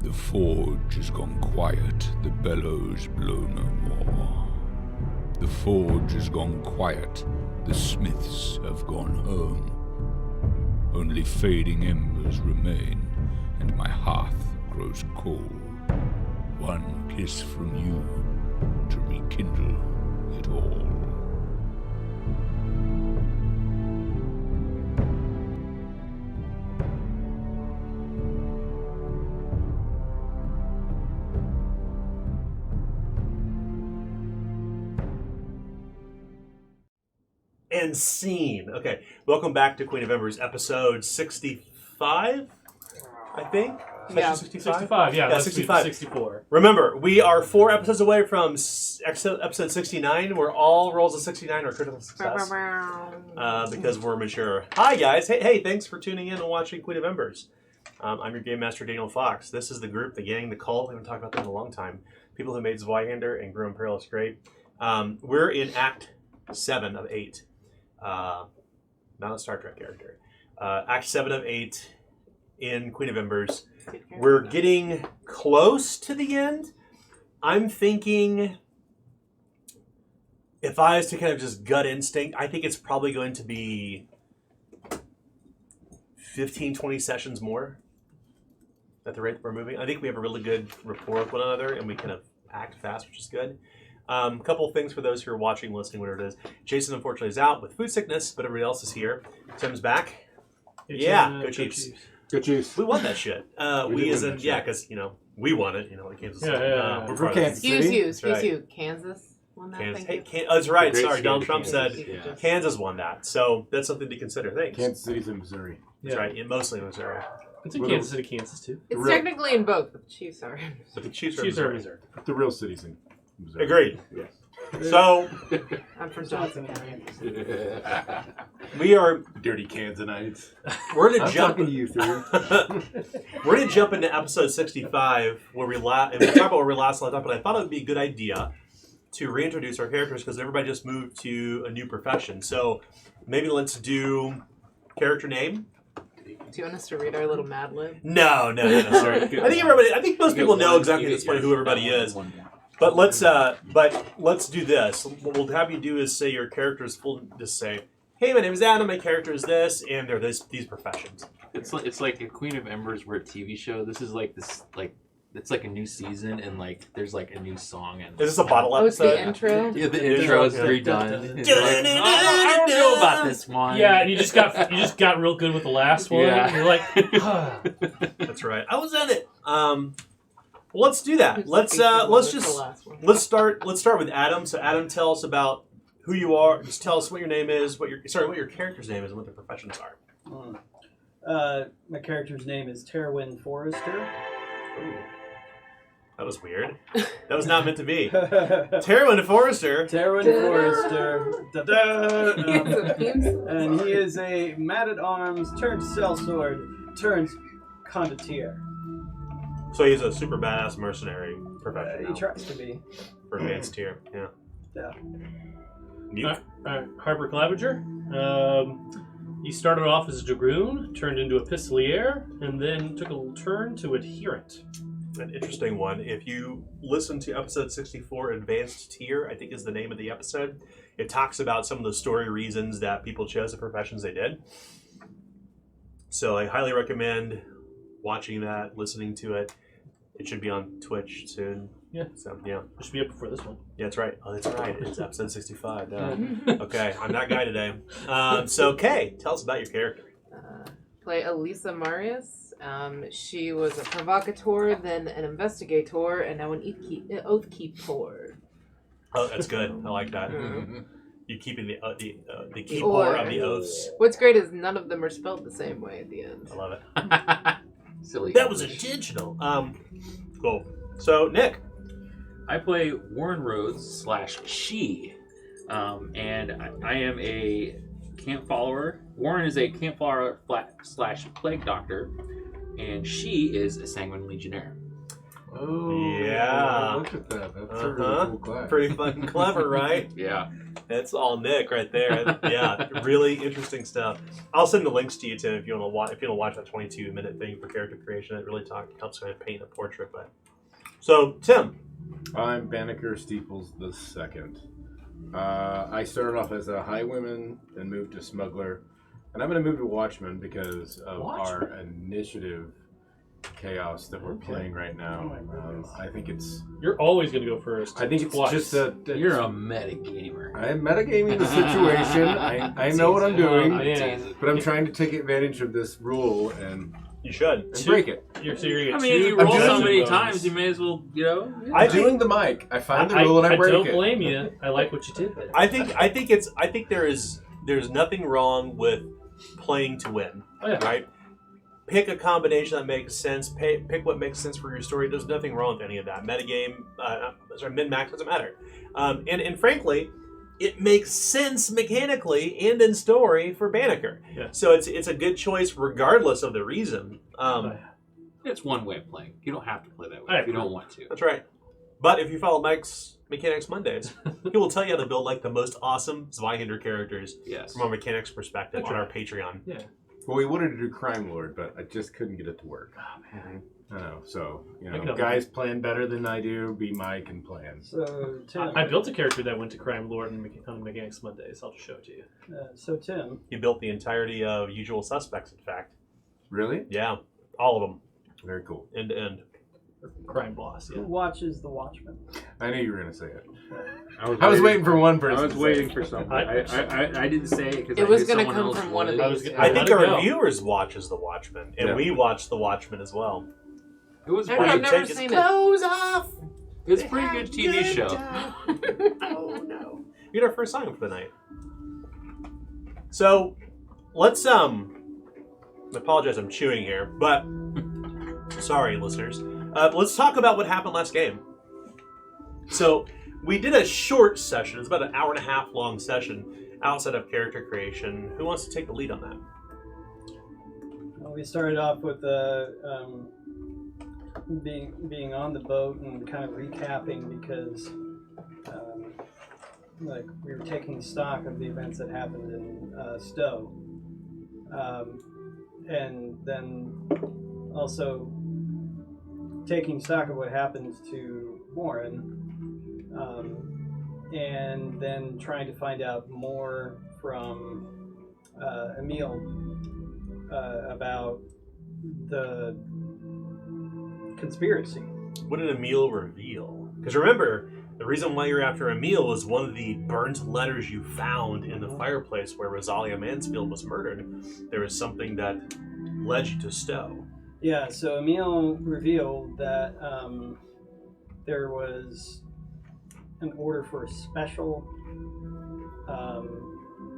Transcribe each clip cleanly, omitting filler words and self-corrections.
The forge has gone quiet, the bellows blow no more. The forge has gone quiet, the smiths have gone home. Only fading embers remain, and my hearth grows cold. One kiss from you to rekindle it all. And scene. Okay, welcome back to Queen of Embers, episode 65, I think? Yeah. 65, yeah, 65. 64. Remember, we are 4 episodes away from episode 69, where all rolls of 69 are critical success. Because we're mature. Hi, guys. Hey, thanks for tuning in and watching Queen of Embers. I'm your Game Master, Daniel Fox. This is the group, the gang, the cult. We haven't talked about that in a long time. People who made Zweihander and grew Imperialist Great. We're in Act 7 of 8. Not a Star Trek character. Act 7 of 8 in Queen of Embers. We're getting close to the end. I'm thinking, if I was to kind of just gut instinct, I think it's probably going to be 15, 20 sessions more at the rate that we're moving. I think we have a really good rapport with one another, and we kind of act fast, which is good. A couple of things for those who are watching, listening, whatever it is. Jason, unfortunately, is out with food sickness, but everybody else is here. Tim's back. Go Chiefs. Go Chiefs. We won that shit. Because, we won it. Like Kansas City. Yeah. We're Kansas Excuse you. Kansas won that. Kansas. Thank Hey, you. that's right. Great Sorry, state Donald of Trump Kansas. said Kansas won that. So that's something to consider. Thanks. Kansas City's in Missouri. That's right. Mostly in Missouri. It's in Kansas City, Kansas, too. It's technically in both, but the Chiefs are. But the Chiefs are Chiefs are Missouri. Missouri. The real city's in Missouri. Agreed. Yes. So I'm from Johnson County. we are. Dirty Kansanites. We're gonna I'm jump. talking to you three. We're gonna jump into episode 65, where we talk about where we last left off. But I thought it would be a good idea to reintroduce our characters because everybody just moved to a new profession. So maybe let's do character name. Do you want us to read our little Mad Lib? No. Sorry. I think most people know exactly at this point who everybody is. But let's do this. What we'll have you do is say your character is full. Just say, "Hey, my name is Adam. My character is this, and they're these professions." It's like a Queen of Embers. We're a TV show. This is it's like a new season, and there's a new song. And Is this a bottle Oh, it's episode? the intro? yeah, the intro is redone. It's I don't know about this one. Yeah, and you just got real good with the last one. Yeah. You're like, ah. That's right. I was in it. Let's do that. Let's start with Adam. So Adam, tell us about who you are. Just tell us what your name is, what your character's name is, and what their professions are. My character's name is Terwin Forrester. Ooh. That was weird. That was not meant to be. Terwin Forrester. Terwin Forrester. And he is a man-at-arms turned sellsword turned condottiere. So he's a super badass mercenary professional. He tries to be. For advanced tier. Yeah. Yeah. Mute. Harper Claviger. He started off as a dragoon, turned into a pistolier, and then took a turn to adherent. An interesting one. If you listen to episode 64, Advanced Tier, I think is the name of the episode, it talks about some of the story reasons that people chose the professions they did. So I highly recommend watching that, listening to it. It should be on Twitch soon. Yeah. So, yeah. It should be up before this one. Yeah, that's right. Oh, that's right. It's episode 65. Okay, I'm that guy today. So, Kay, tell us about your character. Play Elisa Marius. She was a provocateur, then an investigator, and now an oath keeper. Oh, that's good. I like that. Mm-hmm. You keeping the keeper of the oaths. What's great is none of them are spelled the same way at the end. I love it. Silly. That was intentional. Cool. So, Nick. I play Warren Rhodes / She, and I am a camp follower. Warren is a camp follower / plague doctor, and She is a sanguine legionnaire. Oh, Yeah. Look at that. That's a really Uh-huh. cool class. Pretty fucking clever, right? Yeah. That's all Nick right there. Yeah, really interesting stuff. I'll send the links to you, Tim, if you want to watch. If you want to watch that 22-minute thing for character creation, it really helps kind of paint a portrait. But so, Tim, I'm Banneker Steeples the Second. I started off as a highwayman, then moved to smuggler, and I'm going to move to watchman because of our initiative chaos that we're playing right now. I think it's. You're always going to go first. I think it's Twice. just You're a metagamer. I am metagaming the situation. I know what I'm doing, Yeah. but I'm trying to take advantage of this rule and you should. break it. You're going I to mean, you I'm roll so doing many bonus. times, you may as well, I I'm think- doing the mic. I find the rule and I break don't it. blame you. I like what you did there. I think there's nothing wrong with playing to win, Oh, yeah. right? Pick a combination that makes sense. Pick what makes sense for your story. There's nothing wrong with any of that. Metagame, min-max doesn't matter. And frankly, it makes sense mechanically and in story for Banneker. Yeah. So it's a good choice regardless of the reason. It's one way of playing. You don't have to play that way I if you agree. don't want to. That's right. But if you follow Mike's Mechanics Mondays, he will tell you how to build like the most awesome Zweihander characters Yes. from a mechanics perspective That's on right. our Patreon. Yeah. Well, we wanted to do Crime Lord, but I just couldn't get it to work. Oh, man. I know. So, I can guys plan better than I do. Be Mike and plan. So Tim, I built a character that went to Crime Lord on Mechanics Mondays. I'll just show it to you. so Tim, He built the entirety of Usual Suspects, in fact. Really? Yeah, all of them, Very cool. end to end. Or Crime Boss, who yeah. watches The Watchmen? I knew you were going to say it. I was waiting for one person. I was to say waiting it. for something. I I didn't say it because It was going to come from one of I was these. gonna- I Let think it our go. viewers watches The Watchmen, and Yeah. we watch The Watchmen as well. It was I've pretty. never Take his seen it. clothes off. It's a pretty good TV show. Oh no! You had our first song for the night. So, let's I apologize, I'm chewing here, but sorry, listeners. Let's talk about what happened last game. So, we did a short session. It's about an hour and a half long session outside of character creation. Who wants to take the lead on that? Well, we started off with being on the boat and kind of recapping because like we were taking stock of the events that happened in Stowe, and then also taking stock of what happened to Warren, and then trying to find out more from Emil about the conspiracy. What did Emil reveal? Because remember, the reason why you're after Emil was one of the burnt letters you found in the fireplace where Rosalia Mansfield was murdered. There was something that led you to Stowe. Yeah, so Emil revealed that there was an order for a special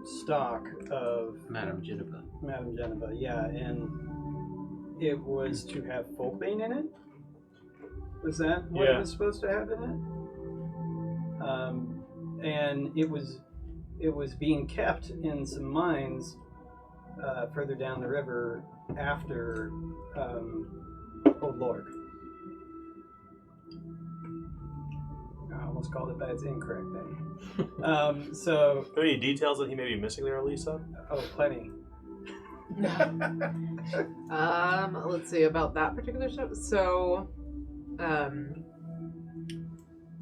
stock of Madame Geneva. Madame Geneva, yeah, and it was to have Folkbane in it? Was that what Yeah. it was supposed to have in it? And it was being kept in some mines further down the river after Old Lorg. I almost called it by its incorrect name. So, Are there any details that he may be missing there, Elisa? oh, plenty. Let's see about that particular show. So,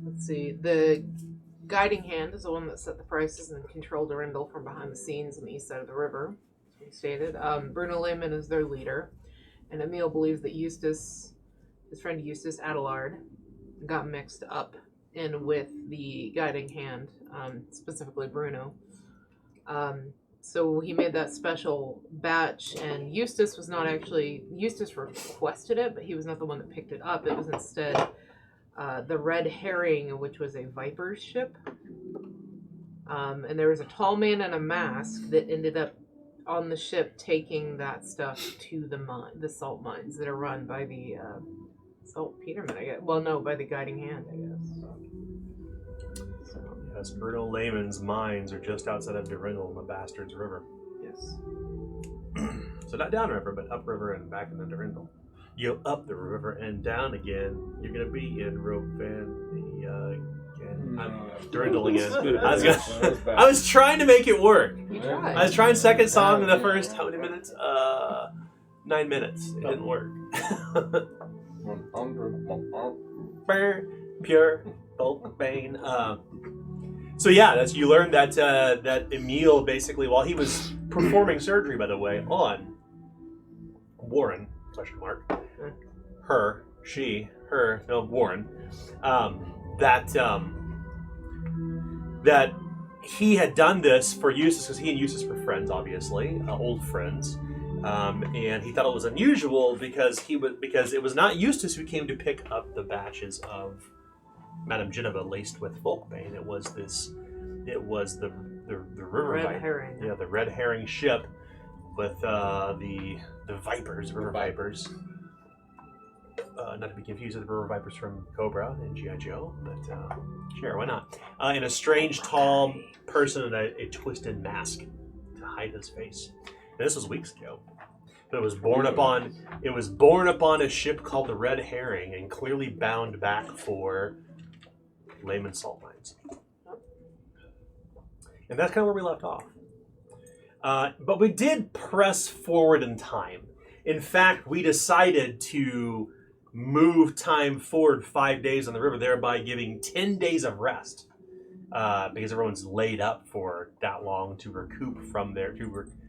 let's see. The guiding hand is the one that set the prices and controlled Arundel from behind the scenes on the east side of the river, as we stated. Bruno Lehman is their leader, and Emil believes that Eustace, his friend Eustace Adelard, got mixed up in with the guiding hand, specifically Bruno. So he made that special batch, and Eustace requested it, but he was not the one that picked it up. It was instead the Red Herring, which was a Viper's ship. And there was a tall man in a mask that ended up on the ship taking that stuff to the salt mines that are run by the Saltpeterman, I guess. Well, no, by the Guiding Hand, I guess. So, Yes, Bruno Lehman's mines are just outside of Durindal in the Bastards River. yes. So not downriver, but upriver and back into Durindal. You go up the river and down again. You're gonna be in Rovania again. I'm dwindling in. I was trying to make it work. You tried. I was trying second song in the first how many minutes? 9 minutes. It didn't work. 100. Pure bulk bane. So yeah, you learned that Emil basically, while he was performing surgery, by the way, on Warren Warren, that he had done this for Eustace because he and Eustace were friends, obviously, old friends. And he thought it was unusual because it was not Eustace who came to pick up the batches of Madame Geneva laced with Folkbane. It was the river Red herring. Yeah, the red herring ship with the vipers, river vipers. Not to be confused with the river vipers from Cobra and G.I. Joe, but sure, why not? And a strange, tall person in a twisted mask to hide his face. And this was weeks ago. But it was borne upon a ship called the Red Herring and clearly bound back for Lehman Salt Mines. And that's kind of where we left off. But we did press forward in time. In fact, we decided to move time forward 5 days on the river, thereby giving 10 days of rest. Because everyone's laid up for that long to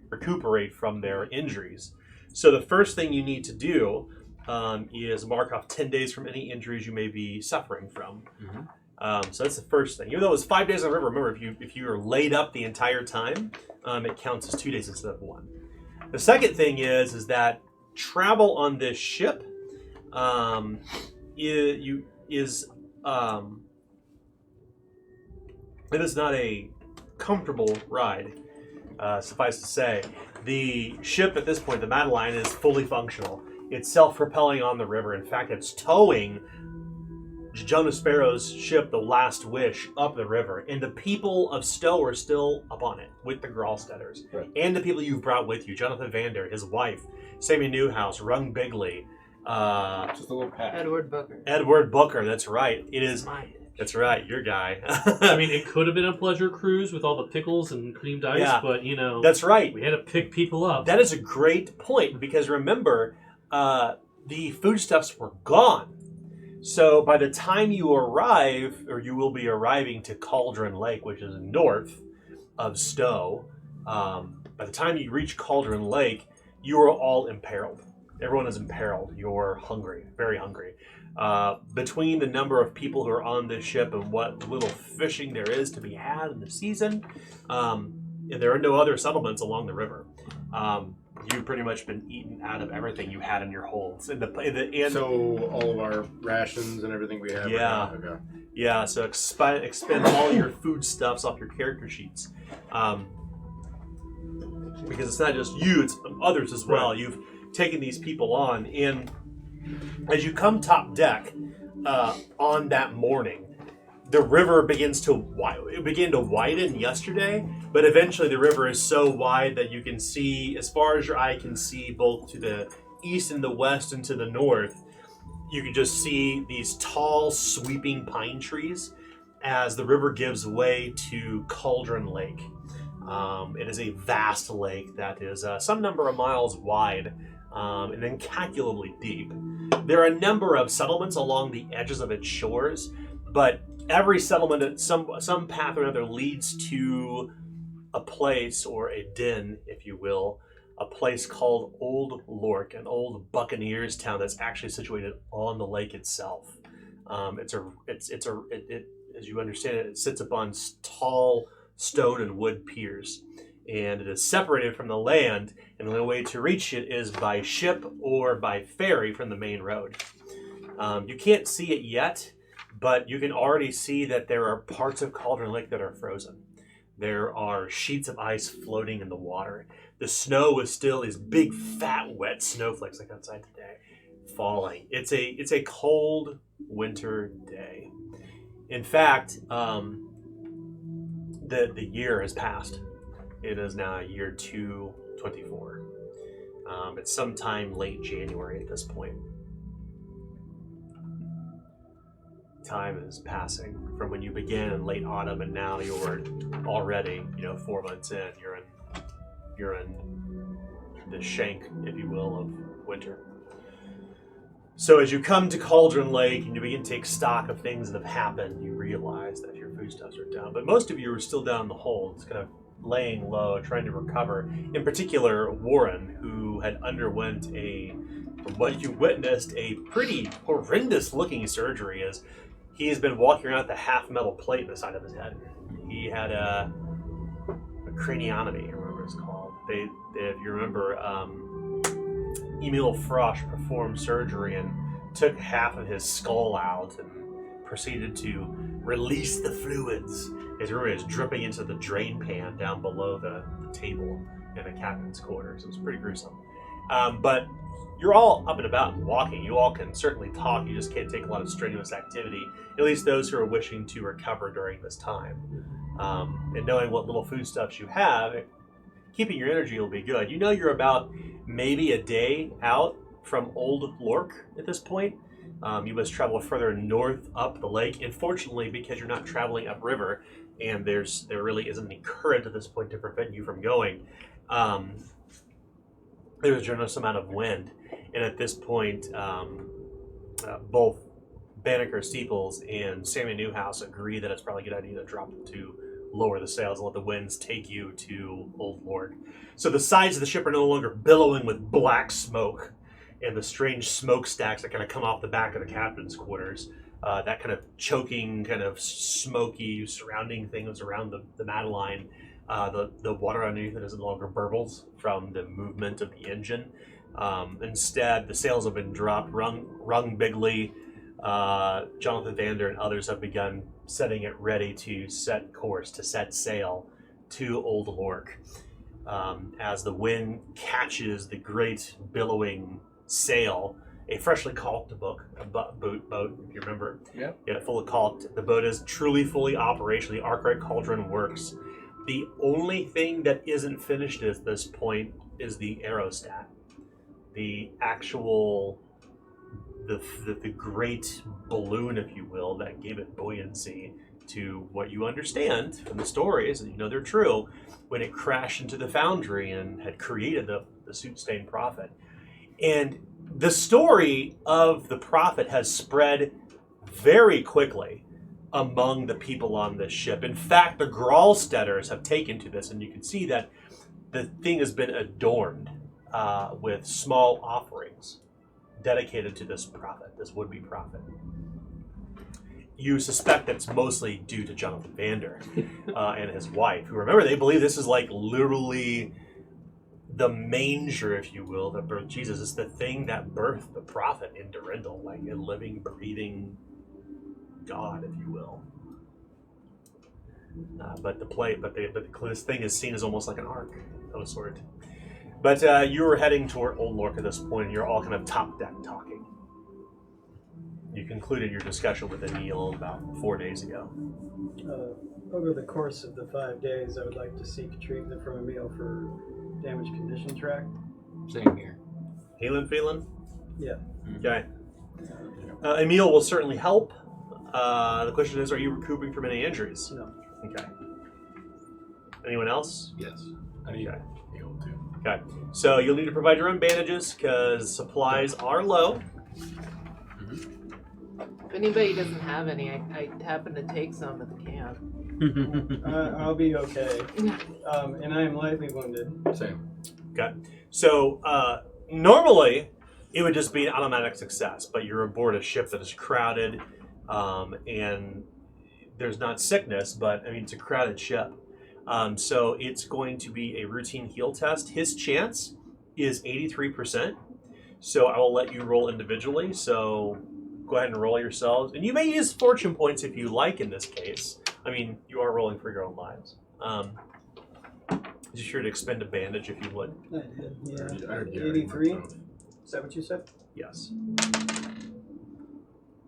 recuperate from their injuries. So the first thing you need to do is mark off 10 days from any injuries you may be suffering from. Mm-hmm. So that's the first thing. Even though it was 5 days on the river, remember, if you are laid up the entire time, it counts as 2 days instead of 1. The second thing is that travel on this ship it is not a comfortable ride. Suffice to say, the ship at this point, the Madeline, is fully functional. It's self-propelling on the river. In fact, it's towing Jonas Sparrow's ship, the Last Wish, up the river. And the people of Stowe are still up on it with the Gralsteaders. Right. And the people you've brought with you, Jonathan Vander, his wife, Sammy Newhouse, Rung Bigley. Just a little pat. Edward Booker, that's right. It is. That's right, your guy. I mean, it could have been a pleasure cruise with all the pickles and creamed ice, but, that's right. We had to pick people up. That is a great point, because remember, the foodstuffs were gone. So by the time you arrive, or you will be arriving to Cauldron Lake, which is north of Stowe, by the time you reach Cauldron Lake, you are all imperiled. Everyone is imperiled. You're hungry, very hungry. Between the number of people who are on this ship and what little fishing there is to be had in the season, there are no other settlements along the river. You've pretty much been eaten out of everything you had in your holds. So all of our rations and everything we have. Yeah. Okay. Yeah. So expend all your foodstuffs off your character sheets, because it's not just you; it's others as well. Right. You've taken these people on, and as you come top deck on that morning, the river began to widen yesterday, but eventually the river is so wide that you can see, as far as your eye can see, both to the east and the west and to the north, you can just see these tall, sweeping pine trees as the river gives way to Cauldron Lake. It is a vast lake that is some number of miles wide and incalculably deep. There are a number of settlements along the edges of its shores, but every settlement at some path or another leads to a place, or a den, if you will, a place called Old Lork, an old buccaneers town that's actually situated on the lake itself. As you understand it, it sits upon tall stone and wood piers, and it is separated from the land, and the only way to reach it is by ship or by ferry from the main road. You can't see it yet, but you can already see that there are parts of Cauldron Lake that are frozen. There are sheets of ice floating in the water. The snow is still these big, fat, wet snowflakes like outside today, falling. It's a cold winter day. In fact, the year has passed. It is now year 224. It's sometime late January at this point. time is passing from when you began in late autumn, and now you're already, 4 months in. You're in the shank, if you will, of winter. So as you come to Cauldron Lake and you begin to take stock of things that have happened, you realize that your foodstuffs are down. But most of you are still down in the holds, kind of laying low, trying to recover. In particular, Warren, who had underwent from what you witnessed, a pretty horrendous-looking surgery, as he has been walking around with a half-metal plate in the side of his head. He had a craniotomy, I remember it's called. If you remember, Emil Frosch performed surgery and took half of his skull out and proceeded to release the fluids. As you remember, it's dripping into the drain pan down below the table in the captain's quarters. It was pretty gruesome. But you're all up and about and walking. You all can certainly talk. You just can't take a lot of strenuous activity, at least those who are wishing to recover during this time. And knowing what little foodstuffs you have, keeping your energy will be good. You know you're about maybe a day out from Old Lork at this point. You must travel further north up the lake. Unfortunately, because you're not traveling upriver, and there really isn't any current at this point to prevent you from going, there's a generous amount of wind. And at this point, both Banneker Steeples and Sammy Newhouse agree that it's probably a good idea to drop to lower the sails and let the winds take you to Old Lork. So the sides of the ship are no longer billowing with black smoke and the strange smokestacks that kind of come off the back of the captain's quarters. That kind of choking, kind of smoky surrounding things around the Madeline. The water underneath it is no longer burbles from the movement of the engine. Instead, the sails have been dropped, rung bigly. Jonathan Vander and others have begun setting it ready to set course, to set sail to Old Lork. As the wind catches the great billowing sail, a freshly caulked boat, if you remember. Yep. Yeah, full of caulked. The boat is truly fully operational. The Arkwright Cauldron works. The only thing that isn't finished at this point is the aerostat. The actual, the great balloon, if you will, that gave it buoyancy to what you understand from the stories, and you know they're true, when it crashed into the foundry and had created the soot-stained prophet. And the story of the prophet has spread very quickly among the people on this ship. In fact, the Gralsteaders have taken to this, and you can see that the thing has been adorned with small offerings dedicated to this prophet, this would-be prophet. You suspect that's mostly due to Jonathan Vander and his wife, who, remember, they believe this is like literally the manger, if you will, that birthed Jesus. It's the thing that birthed the prophet in Durindal, like a living, breathing God, if you will. But this thing is seen as almost like an ark of a sort. But you were heading toward Old Lork at this point, and you're all kind of top deck talking. You concluded your discussion with Emil about 4 days ago. Over the course of the 5 days, I would like to seek treatment from Emil for damage condition track. Same here. Feeling? Yeah. Okay. Emil will certainly help. The question is, are you recouping from any injuries? No. Okay. Anyone else? Yes. I need Okay. heal too. Okay. So you'll need to provide your own bandages because supplies are low. If anybody doesn't have any, I happen to take some at the camp. I'll be okay. And I am lightly wounded. Same. Okay. So normally it would just be an automatic success, but you're aboard a ship that is crowded, and there's not sickness, but I mean it's a crowded ship. So it's going to be a routine heal test. His chance is 83%. So I will let you roll individually. So go ahead and roll yourselves, and you may use fortune points if you like in this case. I mean, you are rolling for your own lives. Be sure to expend a bandage if you would. I did, yeah. I already 83? marked them. Is that what you said? Yes.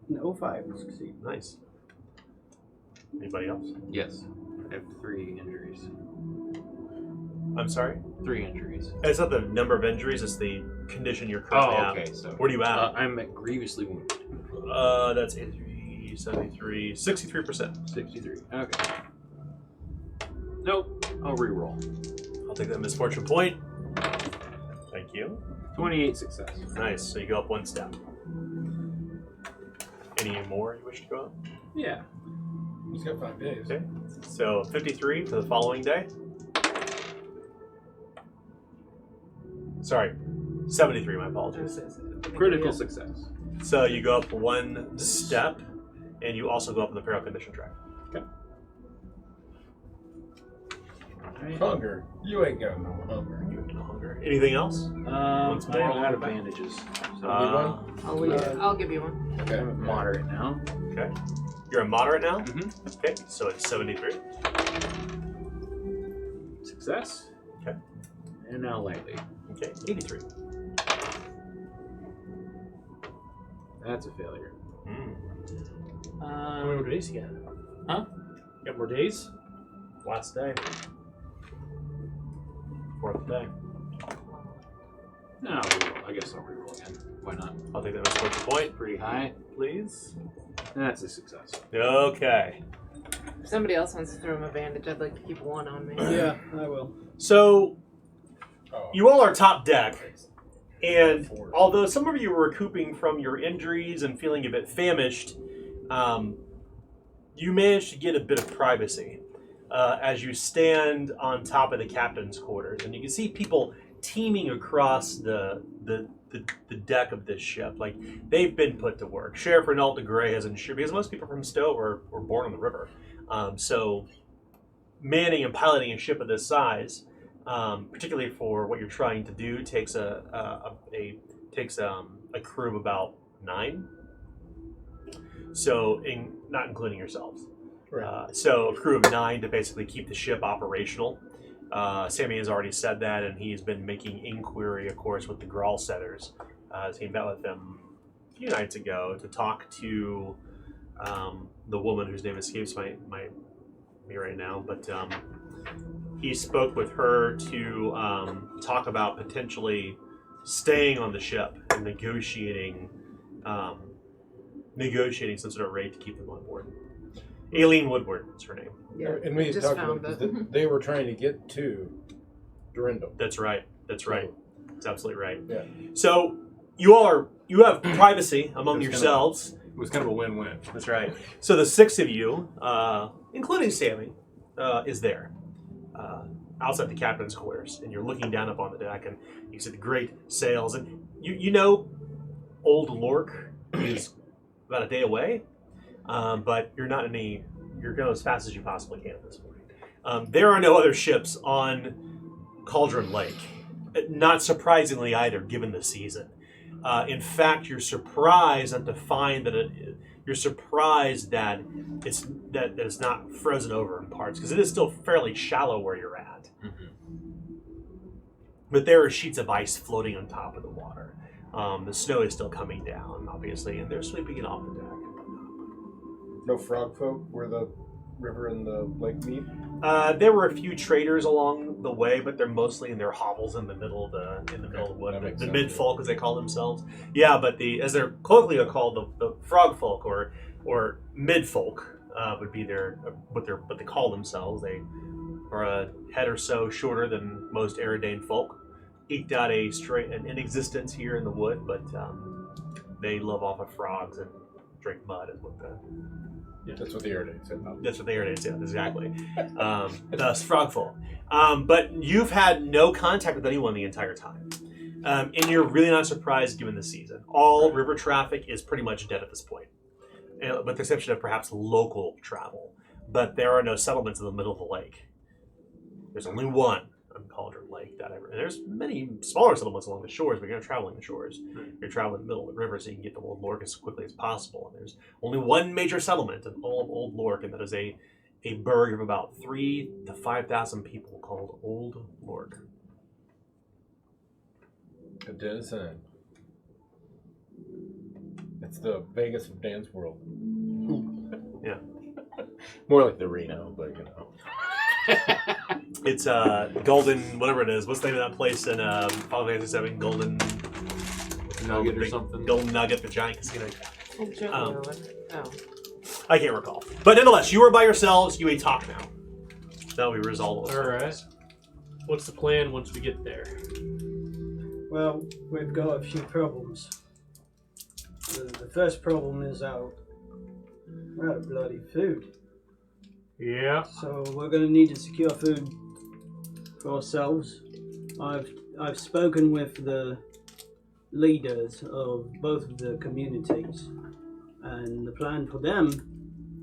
No, 05 will succeed. Nice. Anybody else? Yes. I have 3 injuries. I'm sorry? 3 injuries. It's not the number of injuries, it's the condition you're currently Oh, at. okay. So Where are you at? I'm grievously wounded. That's injury. 50, 73, 63%. 63. Okay. Nope. I'll re-roll. I'll take that misfortune point. Thank you. 28 success. Nice. So you go up one step. Any more you wish to go up? Yeah. He's got 5 days. Okay. So 53 for the following day. Sorry, 73. My apologies. Critical success. So you go up one step, and you also go up in the peril condition track. Okay. Hunger. You ain't got no hunger. You have no hunger. Anything else? I am out of bandages. So I'll give you one. Okay. I'm moderate now. Okay. You're a moderate now? Mm-hmm. Okay, so it's 73. Success. Okay. And now lightly. Okay, 83. That's a failure. How many more days you got? Huh? Got more days? Last day. Fourth day. No, I guess I'll reroll again. Why not? I'll take that misfortune point, Pretty high. please. That's a success. Okay. If somebody else wants to throw him a bandage, I'd like to keep one on me. Yeah, I will. So, Oh. you all are top deck, and although some of you are recouping from your injuries and feeling a bit famished, you managed to get a bit of privacy as you stand on top of the captain's quarters, and you can see people teeming across the deck of this ship. Like, they've been put to work. Sheriff Renault de Grey has ensured, because most people from Stowe were born on the river. So manning and piloting a ship of this size, particularly for what you're trying to do, takes a crew of about 9. So, not including yourselves. Right. So a crew of 9 to basically keep the ship operational. Sammy has already said that, and he's been making inquiry, of course, with the Grawl setters. He met with them a few nights ago to talk to the woman whose name escapes me right now, but he spoke with her to talk about potentially staying on the ship and negotiating some sort of rate to keep them on board. Aileen Woodward is her name. Yeah, And we had just talked found about it. they were trying to get to Durindal. That's right. That's absolutely right. Yeah. So you have privacy among It's yourselves. It was kind of a win-win. That's right. So the 6 of you, including Sammy, is there outside the captain's quarters, and you're looking down up on the deck, and you see the great sails, and you know Old Lork is about a day away, but you're not you're going as fast as you possibly can at this point. There are no other ships on Cauldron Lake, not surprisingly either, given the season. In fact, you're surprised not to find that you're surprised that it's not frozen over in parts, because it is still fairly shallow where you're at. Mm-hmm. But there are sheets of ice floating on top of the water. The snow is still coming down, obviously, and they're sweeping it off the deck. No frog folk where the river and the lake meet? There were a few traders along the way, but they're mostly in their hovels in the middle of the wood. That makes The sense, mid-folk, as they call themselves. Yeah, but as they're colloquially called, the frog folk or mid-folk would be what they call themselves. They are a head or so shorter than most Eridane folk. Eked out an existence here in the wood, but they live off of frogs and drink mud. That's what the Erdane said. That's what the Erdane said, exactly. Thus, frog folk. But you've had no contact with anyone the entire time. And you're really not surprised given the season. All river traffic is pretty much dead at this point, with the exception of perhaps local travel. But there are no settlements in the middle of the lake. There's only one on Cauldron Lake. And there's many smaller settlements along the shores, but you're not traveling the shores. You're traveling the middle of the river so you can get to Old Lork as quickly as possible. And there's only one major settlement in all of Old Lork, and that is a burg of about 3,000 to 5,000 people called Old Lork. It is, and it's the Vegas of dance world. Yeah. More like the Reno, but you know. It's Golden, whatever it is. What's the name of that place in Final Fantasy VII? Golden Nugget or something. Golden Nugget, the giant casino. Oh. I can't recall. But nonetheless, you are by yourselves. You may talk now. Now we resolve those. All right. What's the plan once we get there? Well, we've got a few problems. The first problem is we're out of bloody food. Yeah. So we're going to need to secure food for ourselves. I've spoken with the leaders of both of the communities, and the plan for them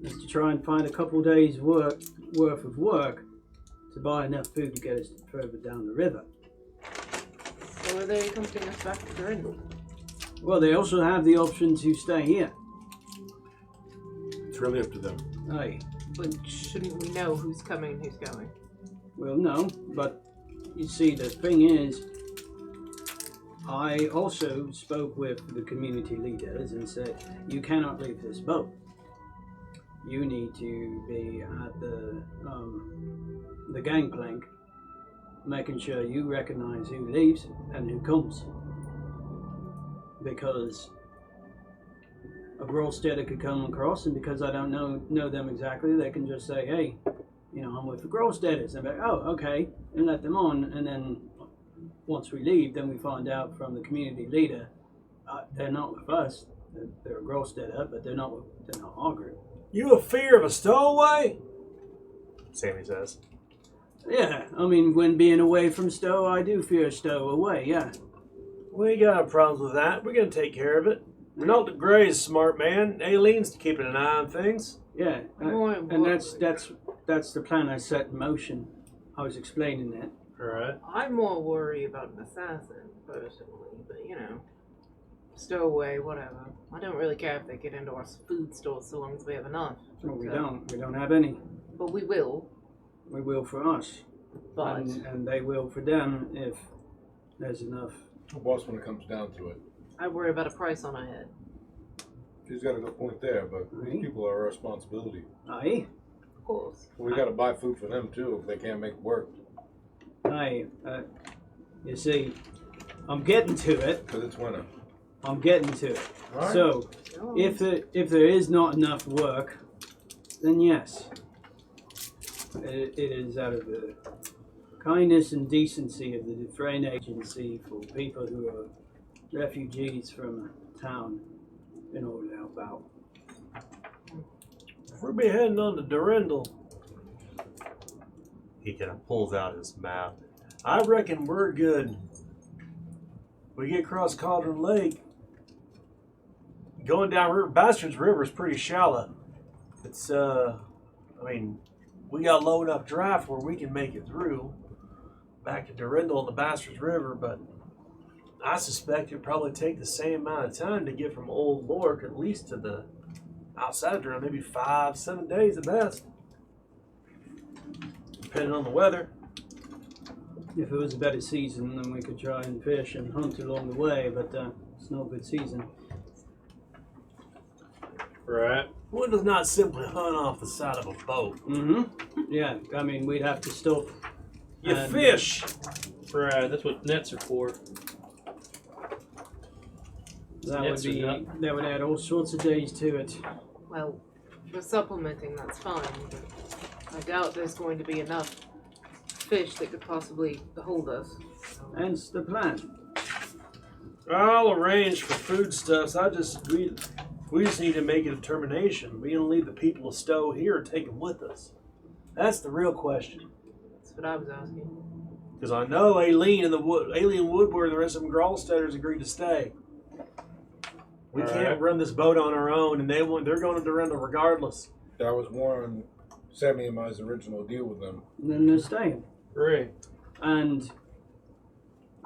is to try and find a couple days' worth of work to buy enough food to get us further down the river. So are they coming us back to Durandal? Well, they also have the option to stay here. It's really up to them. Aye. But shouldn't we know who's coming and who's going? Well, no, but you see, the thing is, I also spoke with the community leaders and said, you cannot leave this boat. You need to be at the gangplank, making sure you recognize who leaves and who comes. Because a Grolsteader could come across, and because I don't know them exactly, they can just say, hey, I'm with the Grolsteaders. And I'm like, oh, okay, and let them on. And then once we leave, then we find out from the community leader, they're not with us. They're a Grolsteader, but they're not our group. You a fear of a stowaway? Sammy says. Yeah, I mean, when being away from Stowe, I do fear a stowaway, yeah. We ain't got no problems with that. We're going to take care of it. Renault de Grey's a smart man. Aileen's keeping an eye on things. Yeah, and that's the plan I set in motion. I was explaining that. All right. I'm more worried about an assassin, personally, but stowaway, whatever. I don't really care if they get into our food stores so long as we have enough. Well, we don't. We don't have any. But we will. We will for us. But And they will for them if there's enough. Boss, when it comes down to it, I worry about a price on our head. she's got a good point there, but these people are our responsibility. Aye. Of course. We got to buy food for them too if they can't make work. Aye. You see, I'm getting to it. Because it's winter. I'm getting to it. Right. So, if there is not enough work, then yes, it is out of the kindness and decency of the Dufresne Agency for people who are refugees from a town in order to help out. If we're be heading on to Durandal, he kind of pulls out his map. I reckon we're good. We get across Cauldron Lake. Going down River Bastards River is pretty shallow. It's we got low enough draft where we can make it through back to Durandal and the Bastards River, but I suspect it'd probably take the same amount of time to get from Old Lork at least to the outside of Durandal, maybe 5-7 days at best, depending on the weather. If it was a better season, then we could try and fish and hunt along the way, but it's no good season. Right. One does not simply hunt off the side of a boat. Mm-hmm. Yeah, I mean, we'd have to stop. You and fish. Right. That's what nets are for. That would add all sorts of days to it. Well, for supplementing, that's fine, but I doubt there's going to be enough fish that could possibly hold us. Hence the plan. I'll arrange for foodstuffs. We just need to make a determination. We gonna leave the people of Stowe here or take them with us? That's the real question. That's what I was asking. Because I know Aileen Woodward and the rest of them Grolsteaders agreed to stay. We can't run this boat on our own, and they're going to Durandal regardless. That was Warren, Sammy, and my original deal with them. And then they're staying. Right. And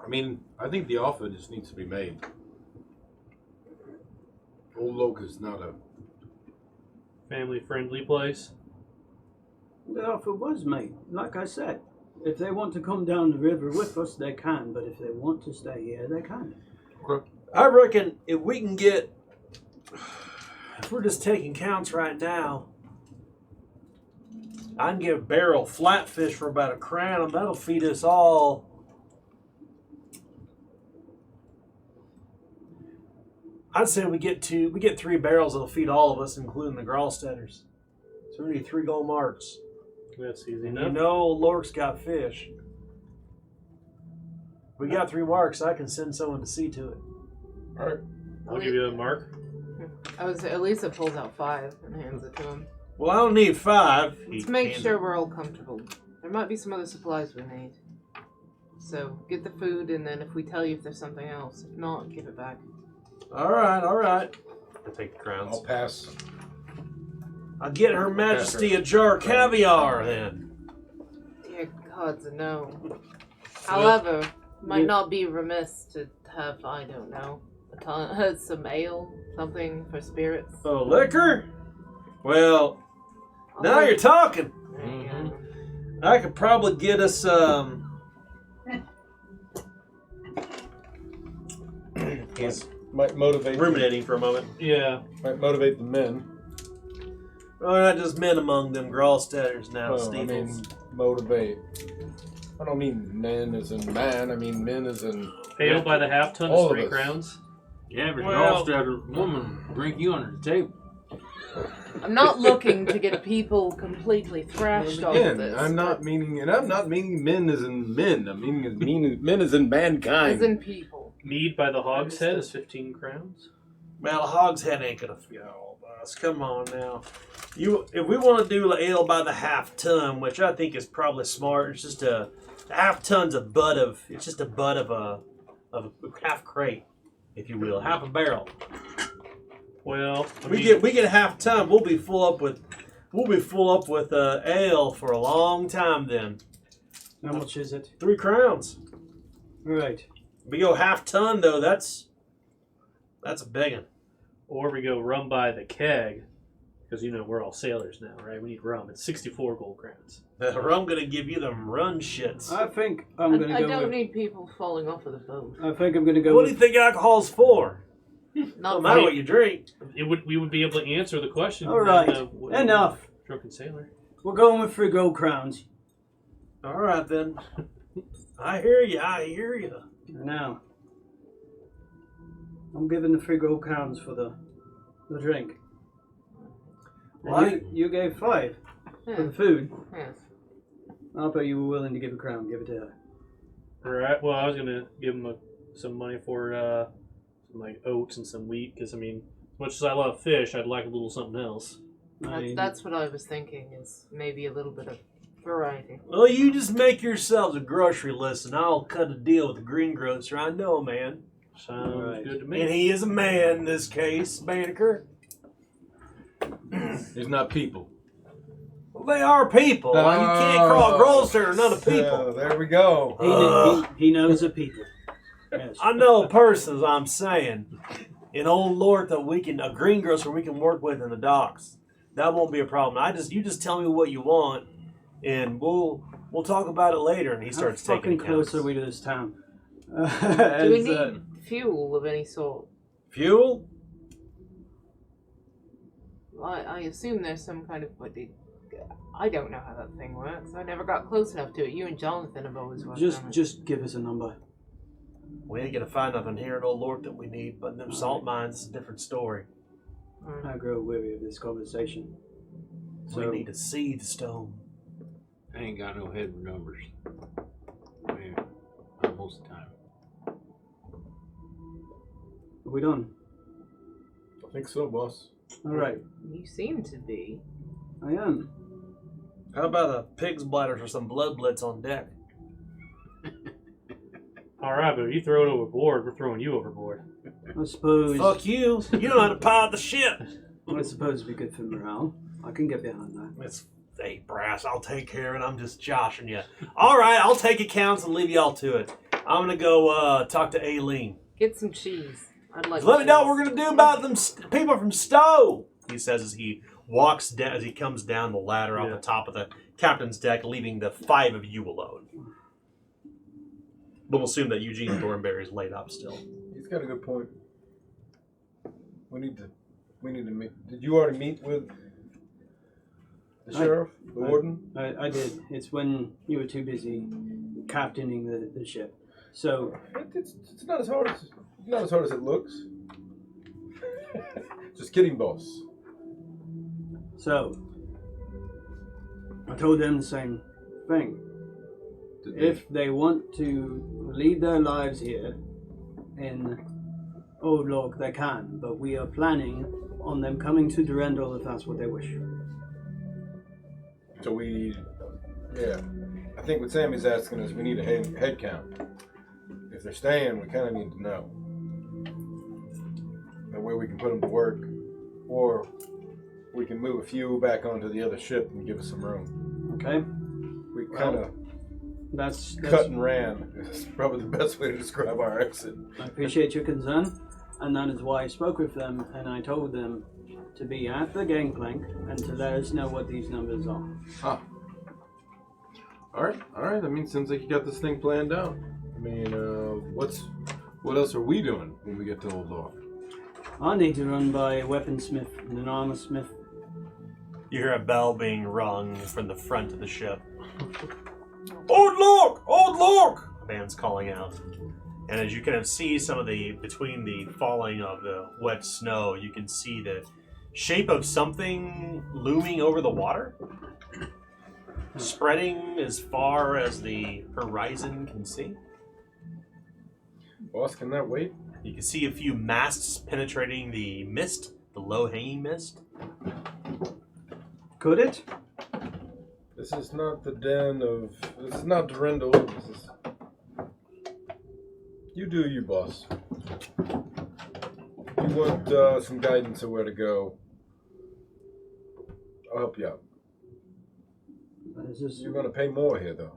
I mean, I think the offer just needs to be made. Old Oak is not a... Family-friendly place. the offer was made. Like I said, if they want to come down the river with us, they can. But if they want to stay here, they can. I reckon if we can get, if we're just taking counts right now, I can get a barrel of flatfish for about £1,000, and that'll feed us all I'd say we get 3 barrels that'll feed all of us, including the Gralsteaders. So we need 3 gold marks. That's easy And enough. you know Lork's got fish. We got 3 marks. I can send someone to see to it. All right. I'll give you a mark. Elisa pulls out 5 and hands it to him. Well, I don't need 5. Let's make sure we're all comfortable. There might be some other supplies we need. So get the food, and then if we tell you if there's something else, if not, give it back. All right. I take the crowns. I'll pass. I'll get Her Majesty a jar of caviar then. Dear gods, no. However, might not be remiss to have, I don't know, some ale, something for spirits. Oh, liquor? Well, now you're talking. There you go. I could probably get us He's Might motivate. ruminating for a moment. Yeah. Might motivate the men. Well, not just men among them Gralsteaders now, Well, I Steeples. mean, motivate. I don't mean men as in man. I mean men as in. Ale by the half ton All is of 3 us. crowns. The average Well- Gallstatter woman drink you under the table. I'm not looking to get people completely thrashed off Again, this. I'm not meaning, and I'm not meaning men as in men. I'm meaning men as in mankind. As in people. Mead by the hogshead is 15 crowns. Well, a hogshead ain't gonna feed all of us. Come on now. If we want to do ale by the half ton, which I think is probably smart, it's just a half ton's a butt of a half crate, if you will, half a barrel. Well, We get a half ton. We'll be full up with ale for a long time. Then How much is it? 3 crowns. Right. We go half ton though. That's a big one. or we go rum by the keg, because we're all sailors now, right? We need rum. It's 64 gold crowns. I'm gonna give you them run shits. I think I'm going to I go don't with... need people falling off of the boat. I think I'm going to go What do you with... think alcohol's for? Not No matter what you drink. We would be able to answer the question. All right. Enough. Drunken sailor. We're going with 3 gold crowns. All right then. I hear you. Now, I'm giving the 3 gold crowns for the drink. And Right. You gave 5 for Yeah. the food. Yes. I bet you were willing to give a crown. Give it to her. Right. Well, I was gonna give him some money for some like oats and some wheat, because as much as I love fish, I'd like a little something else. That's what I was thinking, is maybe a little bit of variety. Well, you just make yourselves a grocery list, and I'll cut a deal with the greengrocer. I know a man, Sounds Right. good to me. and he is a man in this case, Banneker. He's not people. Well, they are people. You can't call a grocer none of people. There we go. He knows the people. Yes. I know persons. I'm saying, in old Lord, that a greengrocer we can work with in the docks. That won't be a problem. You just tell me what you want, and we'll talk about it later. And he starts How taking fucking close accounts. are we to this town? Do we need fuel of any sort? Fuel? I assume there's some kind of... I don't know how that thing works. I never got close enough to it. You and Jonathan have always worked on it. Just give us a number. We ain't gonna find nothing here in old Lord that we need, but in them salt mines is a different story. I grow weary of this conversation. We need to see the stone. I ain't got no head for numbers. Man, not most of the time. Are we done? I think so, boss. All right. You seem to be. I am. How about a pig's bladder for some blood blitz on deck? All right, but if you throw it overboard, we're throwing you overboard. I suppose. Fuck you! You don't know how to pilot the ship. I suppose it'd be good for morale. I can get behind that. It's hey brass. I'll take care of it. I'm just joshing you. All right, I'll take accounts and leave y'all to it. I'm gonna go talk to Aileen. Get some cheese. I'd like. Let me know cheese. what we're gonna do about them people from Stowe. He says as he walks down, as he comes down the ladder off the top of the captain's deck, leaving the 5 of you alone. But we'll assume that Eugene Thornberry is laid up still. He's got a good point. We need to meet. Did you already meet with the sheriff, the warden? I did. It's when you were too busy captaining the ship. So It's not as hard as it looks. Just kidding, boss. So, I told them the same thing. If they want to lead their lives here in Old Log, they can, but we are planning on them coming to Durendal if that's what they wish. So I think what Sammy's asking is we need a head count. If they're staying, we kind of need to know. That way we can put them to work, or we can move a few back onto the other ship and give us some room. Okay? We kind of That's cut and ran. It's probably the best way to describe our exit. I appreciate your concern, and that is why I spoke with them, and I told them to be at the gangplank and to let us know what these numbers are. Ah. All right. I mean, seems like you got this thing planned out. I mean, what else are we doing when we get to Old Log? I need to run by a weaponsmith and an armor smith. You hear a bell being rung from the front of the ship. Old Log! Old Log! The band's calling out. And as you kind of see between the falling of the wet snow, you can see the shape of something looming over the water, spreading as far as the horizon can see. Boss, can that wait? You can see a few masts penetrating the mist, the low-hanging mist. Could it? This is not the den of... This is not Durendal. This is... You do you, boss. You want some guidance of where to go, I'll help you out. You're going to pay more here, though.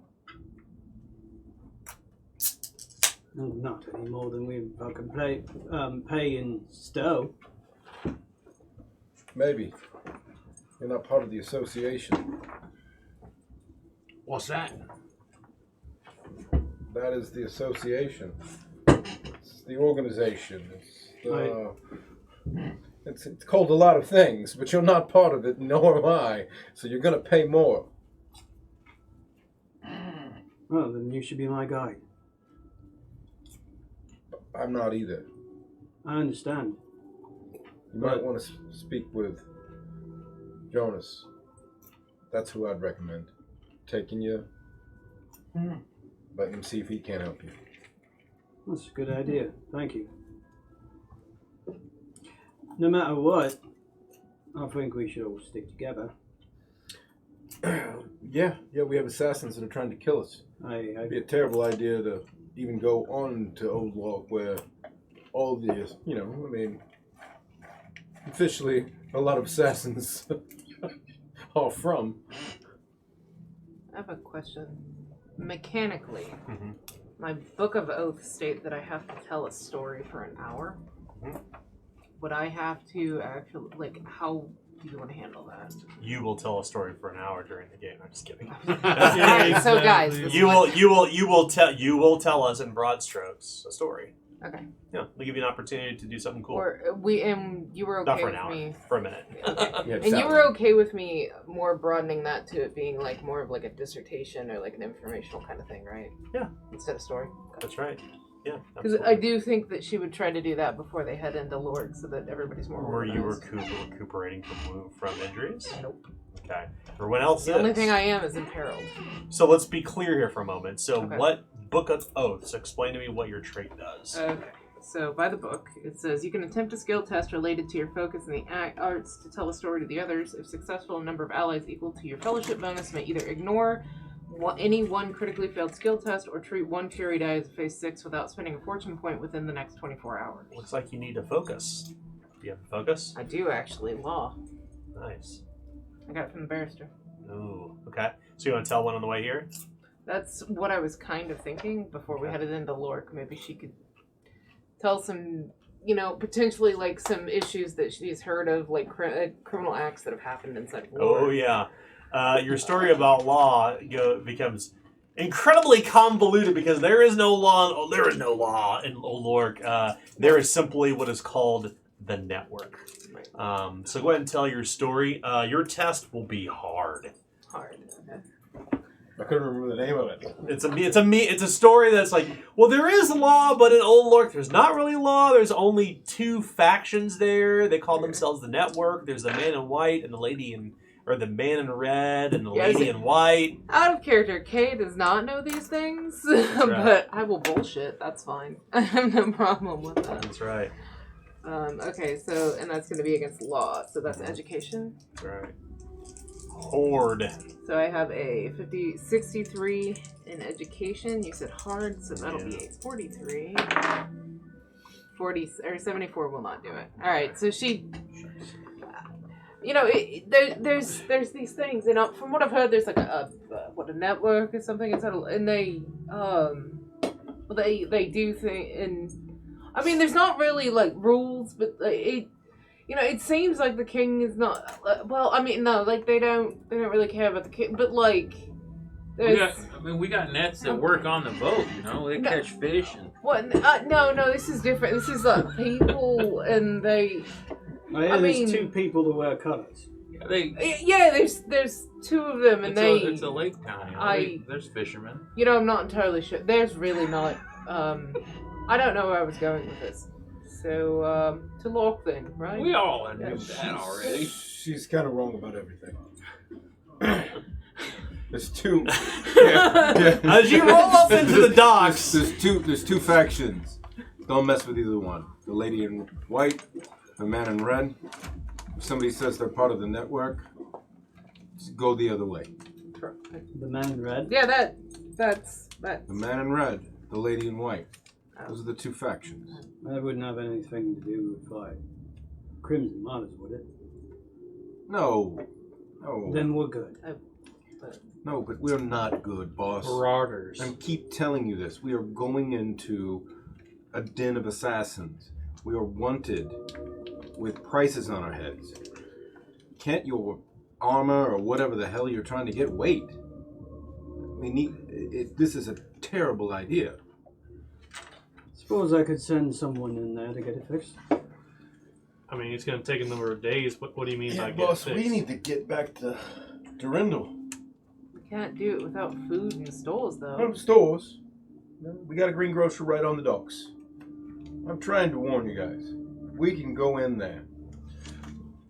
Not any more than we can pay in Stowe. Maybe. You're not part of the association. What's that? That is the association. It's the organization. It's called a lot of things, but you're not part of it, nor am I. So you're going to pay more. Well, then you should be my guide. I'm not either. I understand. You might want to speak with Jonas. That's who I'd recommend. Taking you. Let him see if he can help you. That's a good idea. Thank you. No matter what, I think we should all stick together. Yeah, we have assassins that are trying to kill us. It'd be a terrible idea to even go on to Old Log where all the, officially a lot of assassins are from. I have a question. Mechanically, my Book of Oath states that I have to tell a story for an hour. Would I have to actually, how do you want to handle that? You will tell a story for an hour during the game. I'm just kidding. Alright, so guys, you will tell us in broad strokes a story. Okay. Yeah, we'll give you an opportunity to do something cool. You were Not okay for an with hour, me. for a minute. Okay. And you were okay with me more broadening that to it being more of a dissertation or an informational kind of thing, right? Yeah. Instead of story. That's right. Yeah. Because I do think that she would try to do that before they head into Lord, so that everybody's more. Were you organized. recuperating from injuries? Nope. Okay. Everyone else The only thing I am is imperiled. So let's be clear here for a moment. So Okay. what Book of Oaths? Explain to me what your trait does. Okay. So, by the book, it says you can attempt a skill test related to your focus in the arts to tell a story to the others. If successful, a number of allies equal to your fellowship bonus may either ignore any one critically failed skill test or treat one fury die as a phase 6 without spending a fortune point within the next 24 hours. Looks like you need to focus. Do you have a focus? I do, actually. Law. Nice. I got it from the barrister. Ooh, okay. So you want to tell one on the way here? That's what I was kind of thinking before we headed into Lork. Maybe she could tell some, potentially some issues that she's heard of, criminal acts that have happened inside of Lork. Oh, yeah. Your story about law becomes incredibly convoluted because there is no law. There is no law in Lork. There is simply what is called the network. Right. So go ahead and tell your story. Your test will be hard. Hard. Okay. I couldn't remember the name of it. It's a story that's like, well, there is law, but in Old Lork, there's not really law. There's only 2 factions there. They call themselves the Network. There's the man in white and the lady in, or the man in red and the lady in white. Out of character, Kay does not know these things, but I will bullshit. That's fine. I have no problem with that. That's right. Okay, so, and that's going to be against law, so that's education. That's right. Horde. So I have a 63 in education. You said hard, so that'll be a 43. 40 or 74 will not do it. All right, so she, you know, there's these things, and from what I've heard, there's like a network or something, and they do things, and I mean, there's not really like rules, but it. You know, it seems like the king is not. Well, I mean, no, like they don't really care about the king. But like, we got nets that work on the boat. You know, they catch fish and. What? No, this is different. This is like people, and they. There's 2 people that wear colours. There's 2 of them, and it's a lake town. You know? There's fishermen. You know, I'm not entirely sure. There's really not. I don't know where I was going with this. So, to Lork then, right? We all knew that already. She's kind of wrong about everything. There's 2. As you roll up into the docks, there's two factions. Don't mess with either one. The lady in white, the man in red. If somebody says they're part of the network, just go the other way. The man in red? Yeah, that's... The man in red, the lady in white. Those are the 2 factions. That wouldn't have anything to do with, like, Crimson Matters, would it? No. Then we're good. No, but we're not good, boss. Marauders. I keep telling you this. We are going into a den of assassins. We are wanted with prices on our heads. Can't your armor or whatever the hell you're trying to get wait? We need... This is a terrible idea. Suppose I could send someone in there to get it fixed. I mean, it's going to take a number of days. What do you mean by get boss, it fixed? we need to get back to Durindal. We can't do it without food in the stores, though. From stores. We got a greengrocer right on the docks. I'm trying to warn you guys. We can go in there.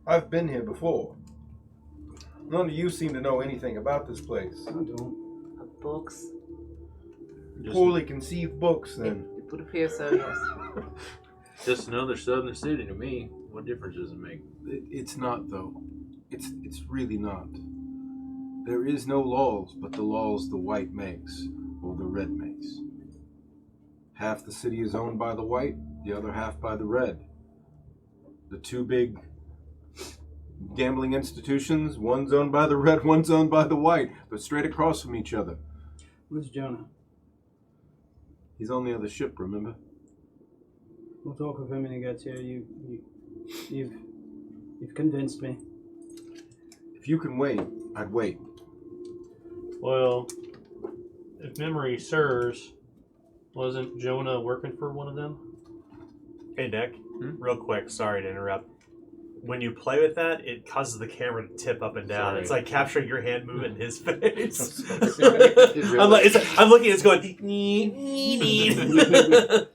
I've been here before. None of you seem to know anything about this place. I don't. Books. Poorly conceived books, then. It would appear so, yes. Just another southern city to me. What difference does it make? It's not, though. It's really not. There is no laws but the laws the white makes, or the red makes. Half the city is owned by the white, the other half by the red. The 2 big gambling institutions, one's owned by the red, one's owned by the white. They're straight across from each other. Where's Jonah? He's on the other ship, remember? We'll talk with him when he gets here. You've convinced me. If you can wait, I'd wait. Well, if memory serves, wasn't Jonah working for one of them? Hey, Nick, real quick, sorry to interrupt. When you play with that, it causes the camera to tip up and down. Sorry. It's like capturing your hand movement in his face. Really- I'm looking, it's going...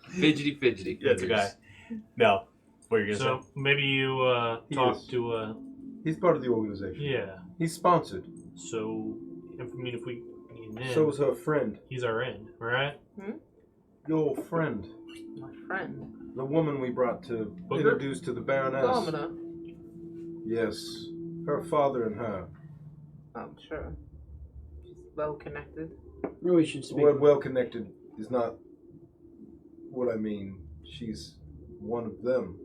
Fidgety. Yeah, it's a guy. No. What are you going to So say? maybe you talk to... He's part of the organization. yeah. He's sponsored. So, I mean, if we need an in, So is her friend. he's our end, right? Your friend. My friend. The woman we brought to Booker? introduce to the Baroness. Domina. Yes. Her father and her. I'm sure. She's well connected. We should speak. The word well connected is not what I mean. She's one of them.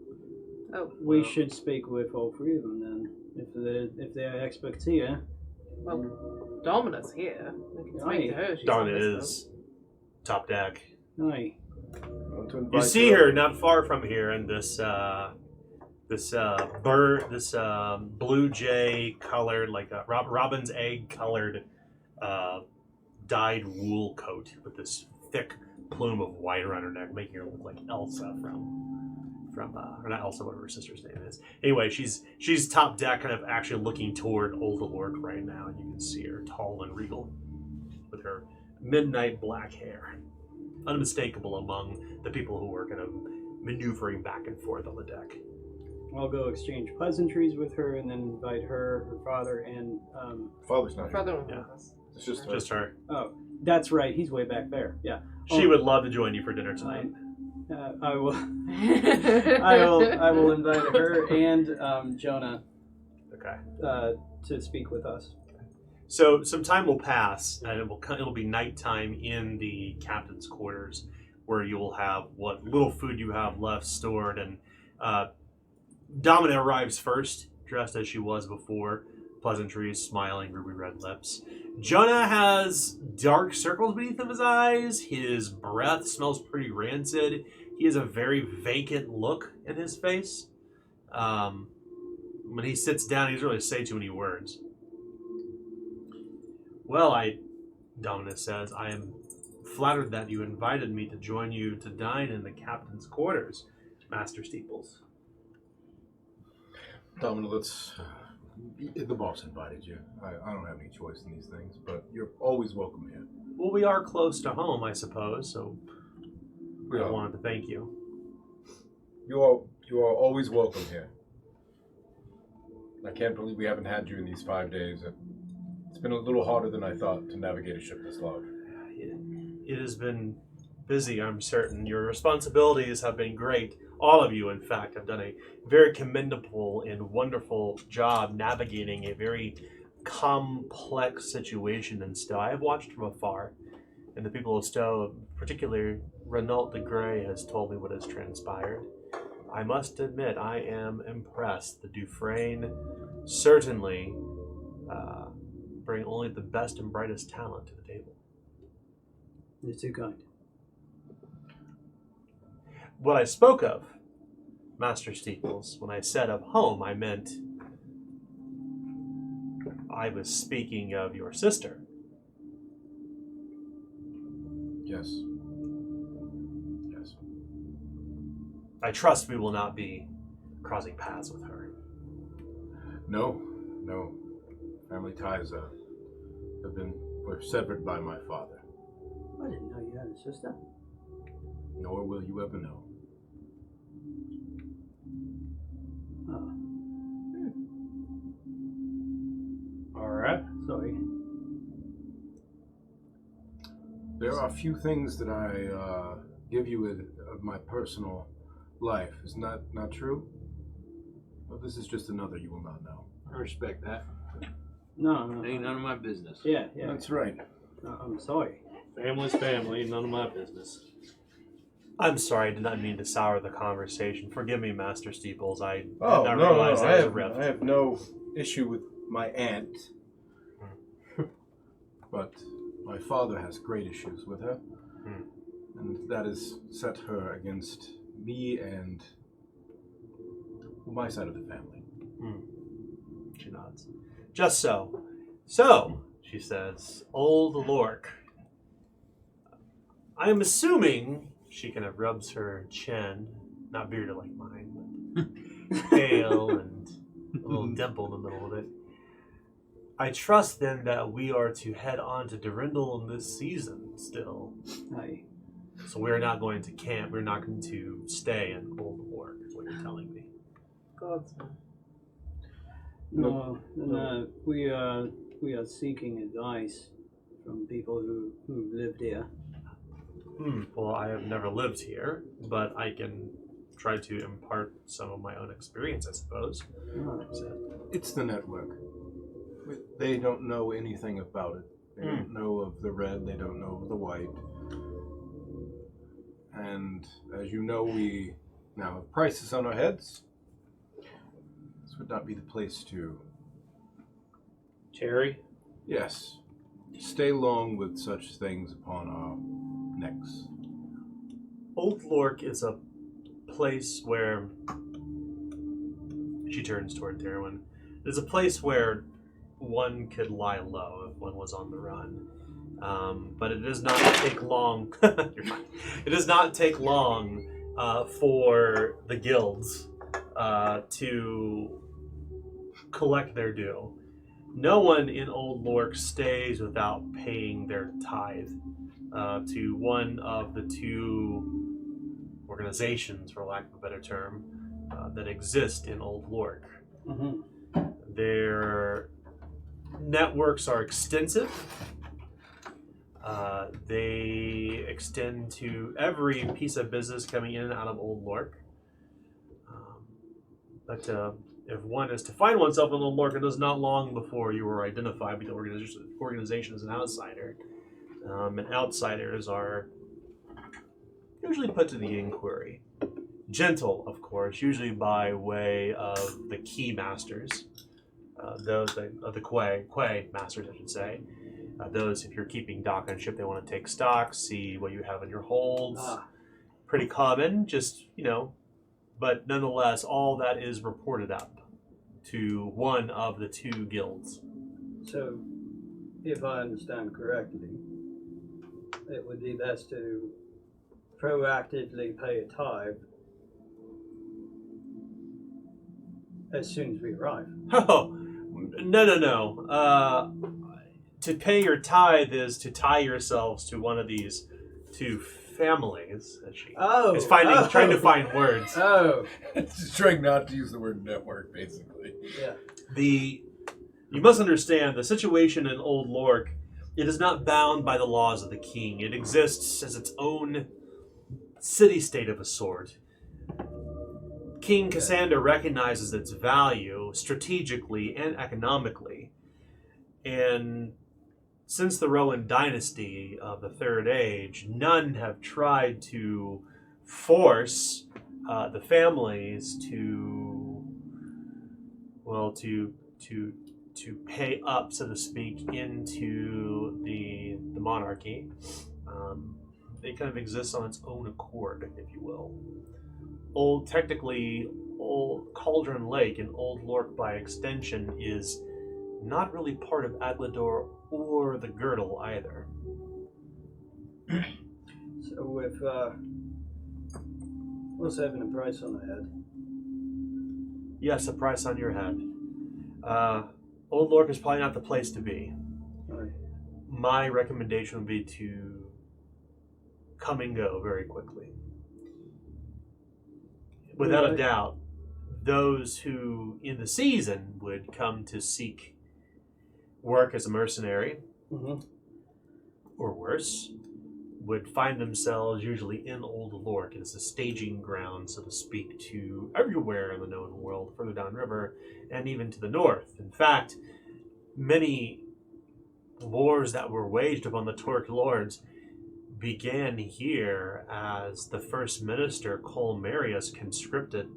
Oh, We should speak with all 3 of them then. If they're experts here. well, Domina's here. We can speak Aye. to her. She's Donna on this is top deck. Aye. I want to You invite see her not far from here in this blue jay colored, like a robin's egg colored dyed wool coat with this thick plume of white around her neck, making her look like Elsa from or not Elsa, whatever her sister's name is. Anyway, she's top deck, kind of actually looking toward Old Lork right now, and you can see her tall and regal. with her midnight black hair. Unmistakable among the people who were kind of maneuvering back and forth on the deck. I'll go exchange pleasantries with her and then invite her father, and Father's not here. Father went Yeah. with us. It's just her. Just her. oh, that's right. He's way back there. Yeah. She would love to join you for dinner tonight. I will. I will invite her and Jonah Okay. to speak with us. So some time will pass, and it'll be nighttime in the captain's quarters, where you will have what little food you have left stored. And Domina arrives first, dressed as she was before, pleasantries, smiling, ruby red lips. Jonah has dark circles beneath his eyes. His breath smells pretty rancid. He has a very vacant look in his face. When he sits down, he doesn't really say too many words. Well, Domina says, I am flattered that you invited me to join you to dine in the captain's quarters, Master Steeples. Domina, the boss invited you. I don't have any choice in these things, but you're always welcome here. Well, we are close to home, I suppose, so We I are. wanted to thank you. You are always welcome here. I can't believe we haven't had you in these 5 days. It's been a little harder than I thought to navigate a ship this large. It has been busy, I'm certain. Your responsibilities have been great. All of you, in fact, have done a very commendable and wonderful job navigating a very complex situation in Stowe. I have watched from afar, and the people of Stowe, particularly Renault de Grey, has told me what has transpired. I must admit, I am impressed. The Dufresne certainly bring only the best and brightest talent to the table. You're too kind. What I spoke of, Master Steeples, when I said of home, I meant I was speaking of your sister. Yes. Yes. I trust we will not be crossing paths with her. No. Family ties were severed by my father. I didn't know you had a sister. Nor will you ever know. Oh, All right. sorry. There are a few things that I give you of my personal life. Isn't that not true? Well, this is just another you will not know. I respect that. No. It ain't none of my business. Yeah. That's right. I'm sorry. Family's family, none of my business. I'm sorry, I did not mean to sour the conversation. Forgive me, Master Steeples. I did Oh, not no, realize there was a I rift. have no issue with my aunt. But my father has great issues with her. And that has set her against me and my side of the family. She nods. Just so. So, she says, Old Lork. I am assuming, she kind of rubs her chin, not bearded like mine, but pale and a little dimple in the middle of it. I trust then that we are to head on to Durindal in this season still. Aye. So we're not going to camp, we're not going to stay in Old Lork, is what you're telling me. God's No, we are seeking advice from people who lived here. Well, I have never lived here, but I can try to impart some of my own experience, I suppose. It's the network. They don't know anything about it. They don't know of the red, they don't know of the white. And as you know, we now have prices on our heads. This would not be the place to, Terry? yes, stay long with such things upon our necks. Old Lork is a place where... She turns toward Darwin. It is a place where one could lie low if one was on the run. But it does not take long. You're fine. It does not take long for the guilds to collect their due. no one in Old Lork stays without paying their tithe to one of the two organizations, for lack of a better term, that exist in Old Lork. Mm-hmm. Their networks are extensive. They extend to every piece of business coming in and out of Old Lork. But if one is to find oneself in Old Lork, it is not long before you are identified by the organization as an outsider. And outsiders are usually put to the inquiry. Gentle, of course, usually by way of the key masters, those of the quay masters, I should say. Those, if you're keeping dock on ship, they want to take stock, see what you have in your holds. Pretty common, just, but nonetheless, all that is reported up to one of the two guilds. So, if I understand correctly, it would be best to proactively pay a tithe as soon as we arrive. Oh, no. To pay your tithe is to tie yourselves to one of these two families. As she is trying to find words. Oh. Just trying not to use the word network, basically. Yeah. You must understand the situation in Old Lork. It is not bound by the laws of the king. It exists as its own city-state of a sort. King Cassander recognizes its value strategically and economically. And since the Rowan dynasty of the Third Age, none have tried to force the families to pay up, so to speak, into the monarchy. It kind of exists on its own accord, if you will. Old Cauldron Lake in Old Lork by extension is not really part of Adlador or the Girdle either. So with what's having a price on the head? Yes, a price on your head. Old Lork is probably not the place to be. Right. My recommendation would be to come and go very quickly. Without a doubt, those who in the season would come to seek work as a mercenary, or worse, would find themselves usually in Old Lork. It is a staging ground, so to speak, to everywhere in the known world, further downriver, and even to the north. In fact, many wars that were waged upon the Torque Lords began here as the first minister, Cole Marius, conscripted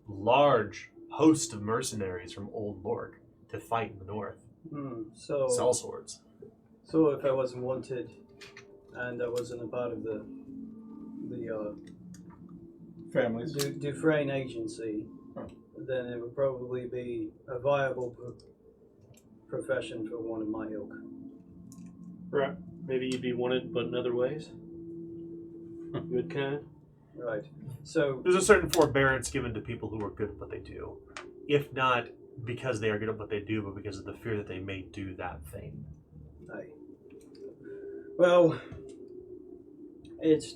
large host of mercenaries from Old Lork to fight in the north. So sell swords. So if I wasn't wanted and I wasn't a part of the Families. Dufresne agency, then it would probably be a viable profession for one of my ilk. Right. Maybe you'd be wanted, but in other ways. Good kind. Right. So there's a certain forbearance given to people who are good at what they do, if not because they are good at what they do, but because of the fear that they may do that thing. Aye. Well, it's.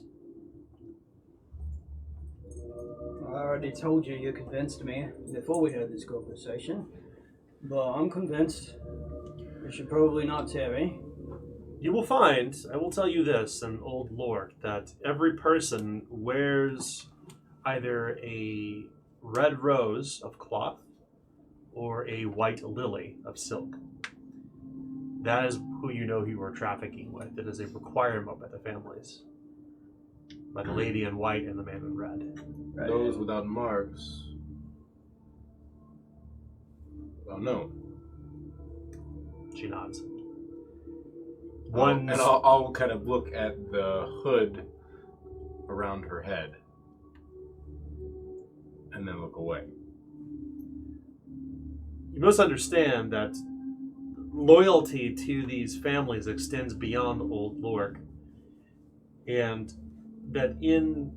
I already told you convinced me before we had this conversation, but I'm convinced we should probably not tarry. You will find, I will tell you this in Old Lork, that every person wears either a red rose of cloth or a white lily of silk. That is who you know you are trafficking with. It is a requirement by the families. By the lady in white and the man in red. Right. Those without marks. Well, no. She nods. And I'll kind of look at the hood around her head and then look away. You must understand that loyalty to these families extends beyond Old Lork, and that in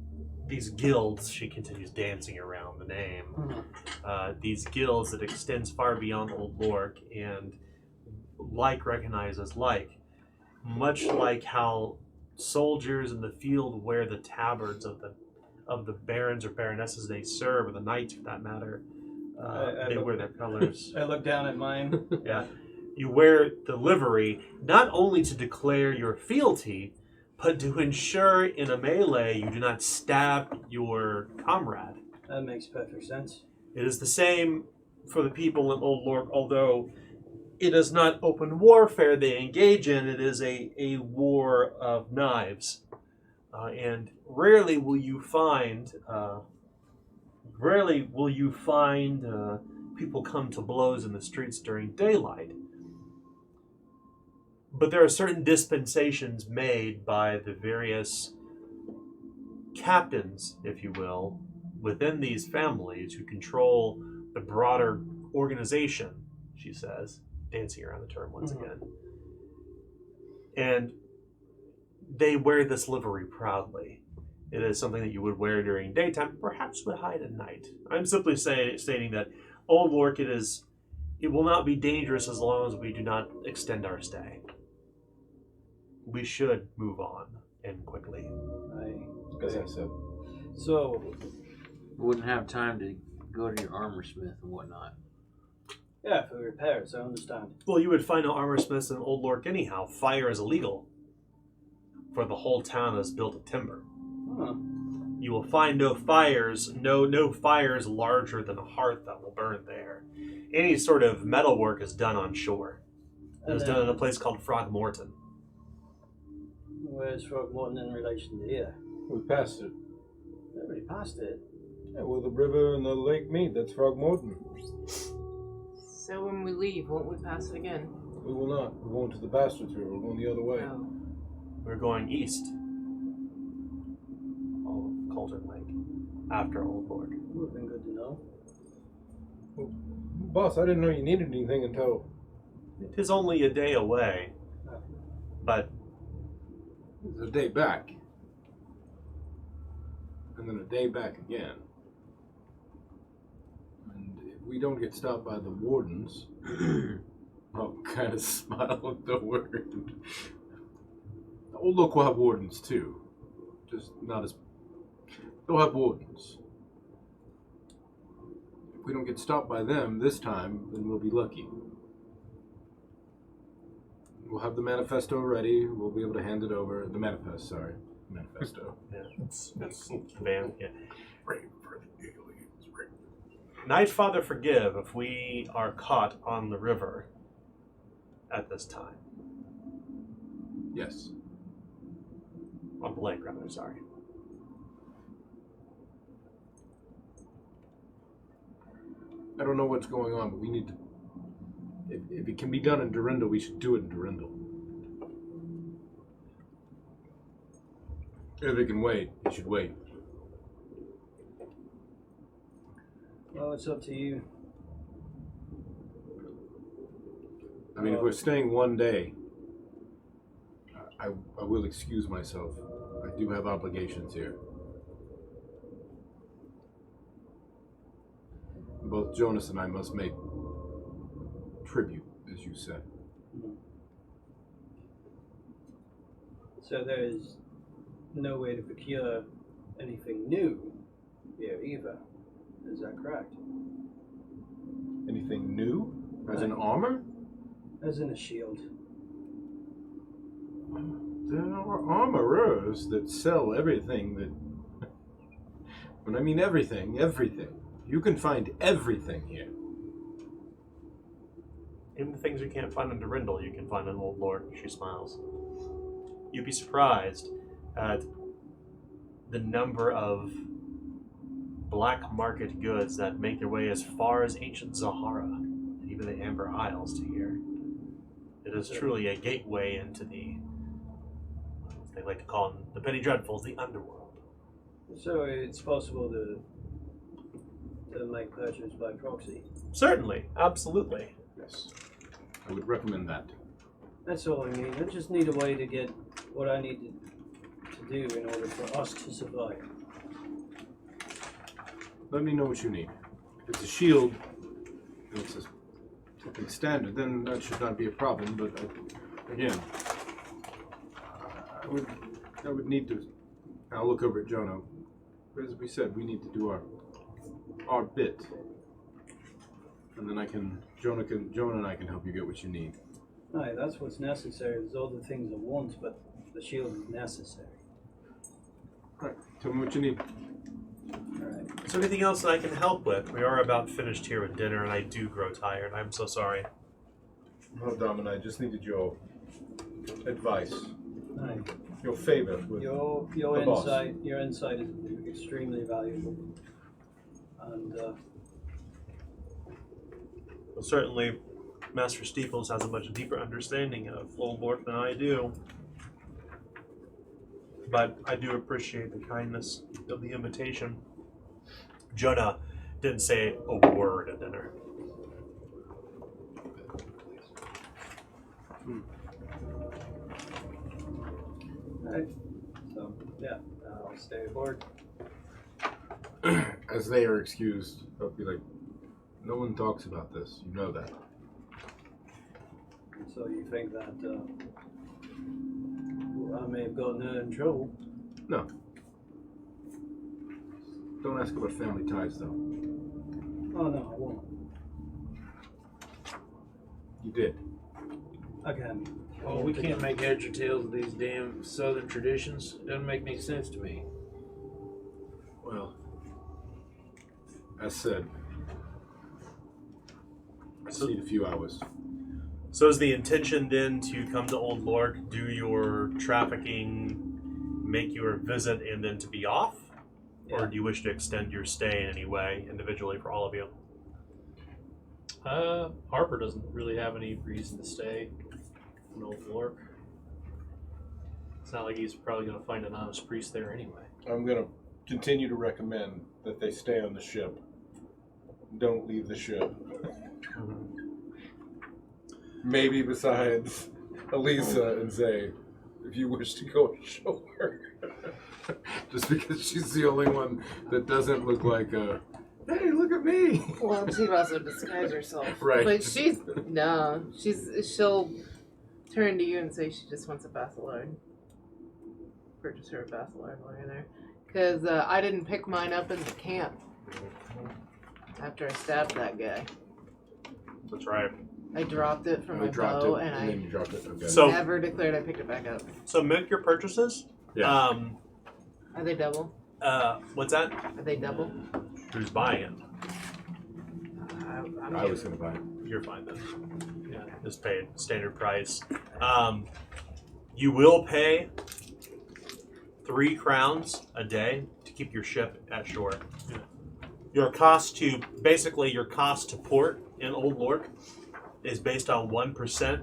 these guilds, she continues dancing around the name, these guilds that extends far beyond Old Lork, and like recognizes like, much like how soldiers in the field wear the tabards of the barons or baronesses they serve, or the knights for that matter. They wear their colors. I look down at mine. Yeah. You wear the livery not only to declare your fealty, but to ensure in a melee you do not stab your comrade. That makes perfect sense. It is the same for the people in Old Lork, although it is not open warfare they engage in, it is a war of knives. And rarely will you find people come to blows in the streets during daylight. But there are certain dispensations made by the various captains, if you will, within these families who control the broader organization, she says, dancing around the term once again. And they wear this livery proudly. It is something that you would wear during daytime, perhaps would hide at night. I'm simply stating that Old Lork, it will not be dangerous as long as we do not extend our stay. We should move on, and quickly. As I said. So, Wouldn't have time to go to your armor smith and whatnot. yeah, for repairs, I understand. Well, you would find no armor smiths in Old Lork anyhow. Fire is illegal, for the whole town is built of timber. Huh. You will find no fires larger than a hearth that will burn there. Any sort of metal work is done on shore. It is done in a place called Frogmorton. Where's Frogmorton in relation to here? We passed it. I already passed it. Yeah, well, the river and the lake meet. That's Frogmorton. So when we leave, won't we pass it again? We will not. We're going to the Bastards River. We're going the other way. Oh. We're going east of Cauldron Lake, after Old Lork. Would have been good to know. Well, boss, I didn't know you needed anything until... It is only a day away, but It's a day back. And then a day back again. And if we don't get stopped by the wardens, I'll kind of smile at the word. Old Look will have wardens too. Just not as... They'll have wardens. If we don't get stopped by them this time, then we'll be lucky. We'll have the manifesto ready. We'll be able to hand it over. The manifest, sorry. Manifesto. yeah, it's van. Yeah. Right for the aliens. Right. Night Father, forgive if we are caught on the river at this time. Yes. On the lake, rather, sorry. I don't know what's going on, but we need to... If it can be done in Durindal, we should do it in Durindal. If it can wait, it should wait. Well, it's up to you. I mean, if we're staying one day, I will excuse myself. I do have obligations here. Both Jonas and I must make tribute, as you said. So there is no way to procure anything new here either. Is that correct? Anything new? As in armor? As in a shield. There are armorers that sell everything that... When I mean everything, everything. You can find everything here. Even the things you can't find in Durindal, you can find in Old Lork. She smiles. You'd be surprised at the number of black market goods that make their way as far as ancient Zahara, and even the Amber Isles to here. It is truly a gateway into the, as they like to call them, the Penny Dreadfuls, the underworld. So it's possible to make purchase by proxy. Certainly, absolutely. Yes. I would recommend that. That's all I need. I just need a way to get what I need to do in order for us to survive. Let me know what you need. If it's a shield, it's a something standard, then that should not be a problem. But again, I would need to. I'll look over at Jono. As we said, we need to do our bit, and then Jonah and I can help you get what you need. Aye, that's what's necessary. There's all the things at once, but the shield is necessary. All right, tell me what you need. Alright. Is there anything else that I can help with? We are about finished here with dinner, and I do grow tired. I'm so sorry. No, Dom and I just needed your advice, Aye. your favor with Your the boss. insight is extremely valuable. And Well, certainly, Master Steeples has a much deeper understanding of Old Lord than I do. But I do appreciate the kindness of the invitation. Jonah didn't say a word at dinner. right. So yeah, I'll stay aboard. As they are excused, I'll be like, no one talks about this. You know that. So you think that I may have gotten her in trouble? No. Don't ask about family ties, though. Oh no, I won't. You did. Again. Well, we can't make heads or tails of these damn southern traditions. It doesn't make any sense to me. Well, as said, I just need a few hours. So is the intention then to come to Old Lork, do your trafficking, make your visit, and then to be off? Yeah. Or do you wish to extend your stay in any way, individually, for all of you? Harper doesn't really have any reason to stay in Old Lork. It's not like he's probably going to find an honest priest there anyway. I'm going to continue to recommend that they stay on the ship. Don't leave the ship. Maybe besides Elisa and Zay, if you wish to go ashore. Just because she's the only one that doesn't look like a, hey, look at me. Well, she also disguise herself. Right. But she'll turn to you and say she just wants a Basilard. Purchase her a Basilard while you're there. Because I didn't pick mine up in the camp after I stabbed that guy. That's right. I dropped it from my dropped bow it, and and then I you dropped it. Okay. So- never declared I picked it back up. So make your purchases. Yeah. Are they double? What's that? Are they double? Who's buying it? I'm I was going to buy it. You're fine then. Yeah, just pay standard price. You will pay 3 crowns a day to keep your ship at shore. Your cost to port in Old Lork is based on 1%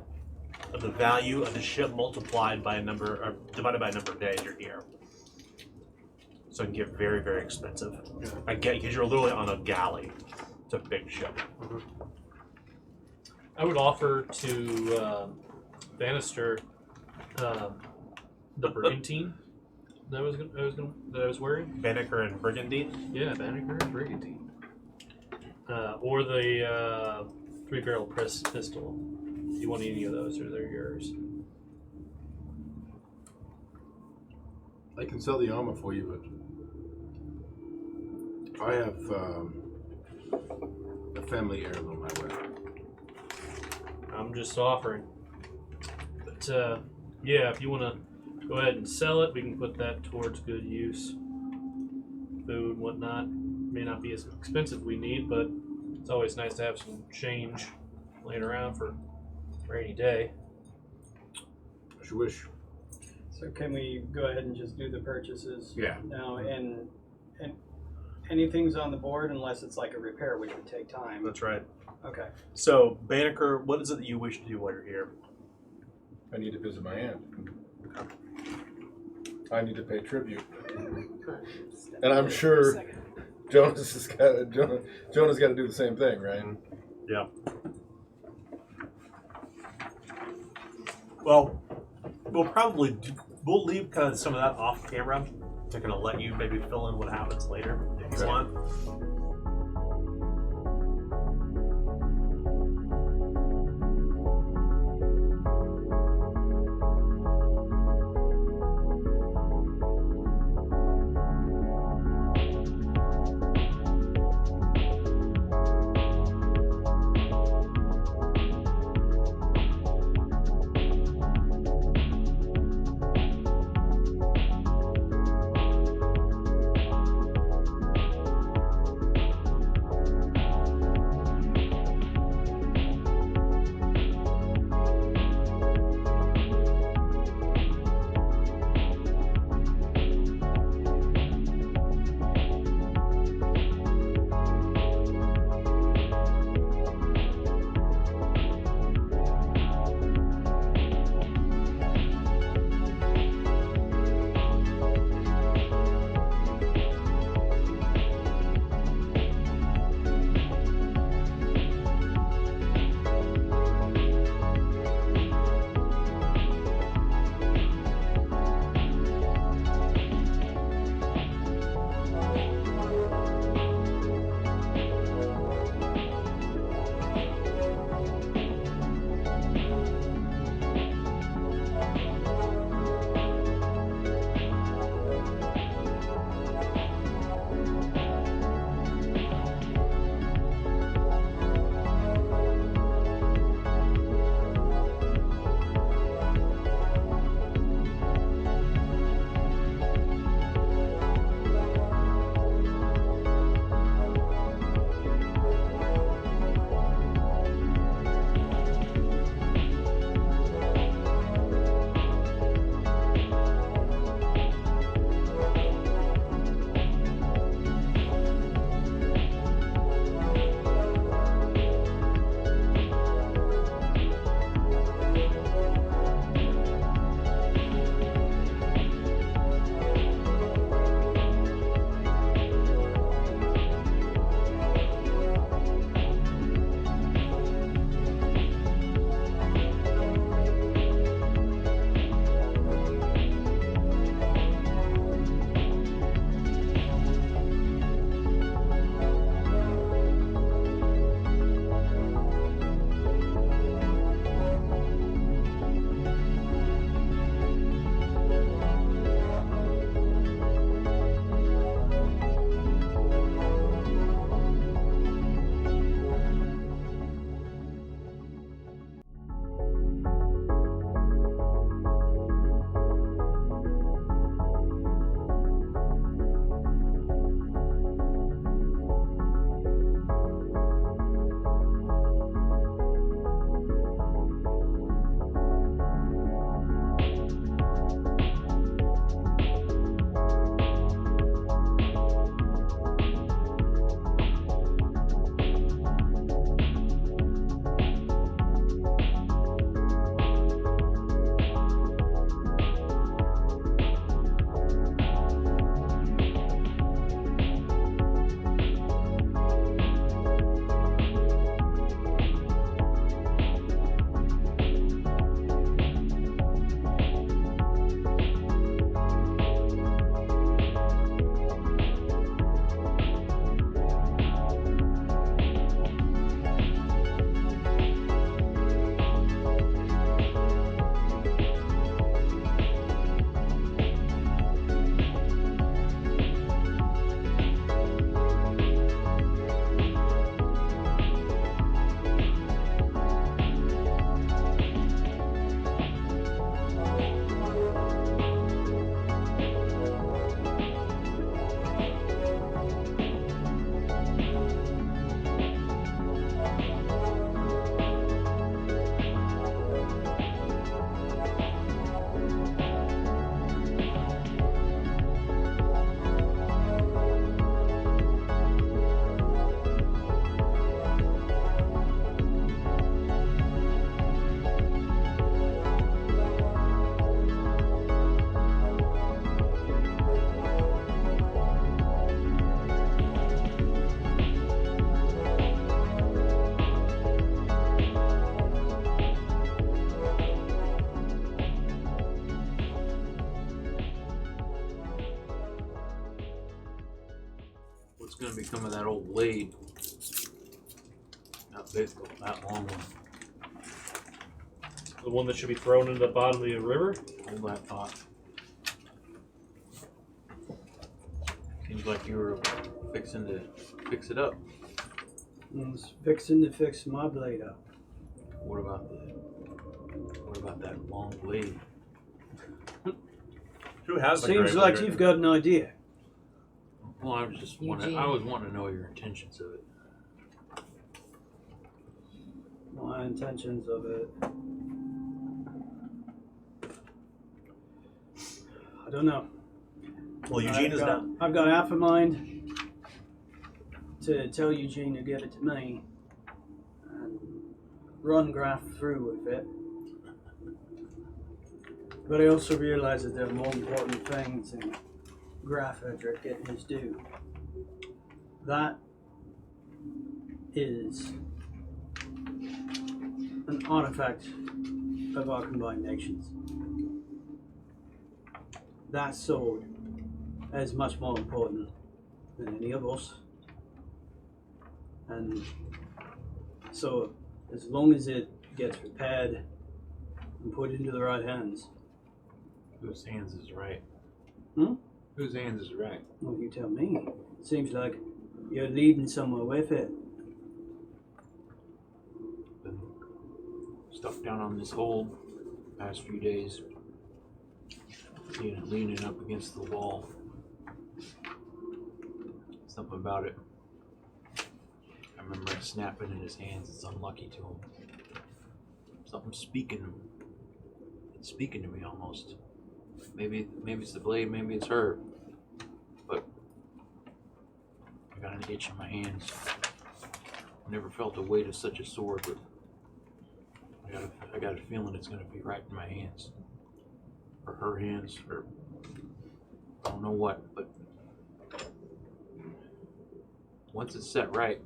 of the value of the ship multiplied by divided by a number of days you're here. So it can get very, very expensive. I get because you're literally on a galley. It's a big ship. I would offer to Bannister the brigantine that I was wearing. Banneker and Brigandine. Yeah, Banneker and brigantine. Or the 3-barrel pistol. If you want any of those, or they're yours. I can sell the armor for you, but I have a family heirloom I wear. I'm just offering. But yeah, if you want to go ahead and sell it, we can put that towards good use. Food, whatnot. May not be as expensive as we need, but it's always nice to have some change laying around for a rainy day. As you wish. So can we go ahead and just do the purchases Yeah. now? And anything's on the board unless it's like a repair, which would take time. That's right. Okay. So, Banneker, what is it that you wish to do while you're here? I need to visit my aunt. I need to pay tribute. And I'm sure Jonah's got to do the same thing, right? Yeah. Well, we'll leave kind of some of that off camera to kind of let you maybe fill in what happens later if you want. gonna become of that old blade? Not big, that long one. The one that should be thrown into the bottom of the river? Hold that thought. Seems like you were fixing to fix it up. I was fixing to fix my blade up. What about that long blade? Who has the Seems great like blade? you've got an idea. Well, I was just Eugene. I was wanting to know your intentions of it. My intentions of it. I don't know. Well, Eugene is not. I've got half a mind to tell Eugene to give it to me and run Graf through with it. But I also realize that there are more important things than Graf Edric getting his due. That is an artifact of our combined nations. That sword is much more important than any of us. And so, as long as it gets repaired and put into the right hands, Whose hands is right? Hmm? Whose hands is right? well, you tell me. It seems like you're leading somewhere with it. Been stuck down on this hold the past few days. Seeing it leaning up against the wall. Something about it. I remember it snapping in his hands. It's unlucky to him. Something's speaking to him. It's speaking to me almost. Maybe it's the blade, maybe it's her. But I got an itch in my hands. I never felt the weight of such a sword, but I got a feeling it's gonna be right in my hands. Or her hands, or I don't know what, but once it's set right,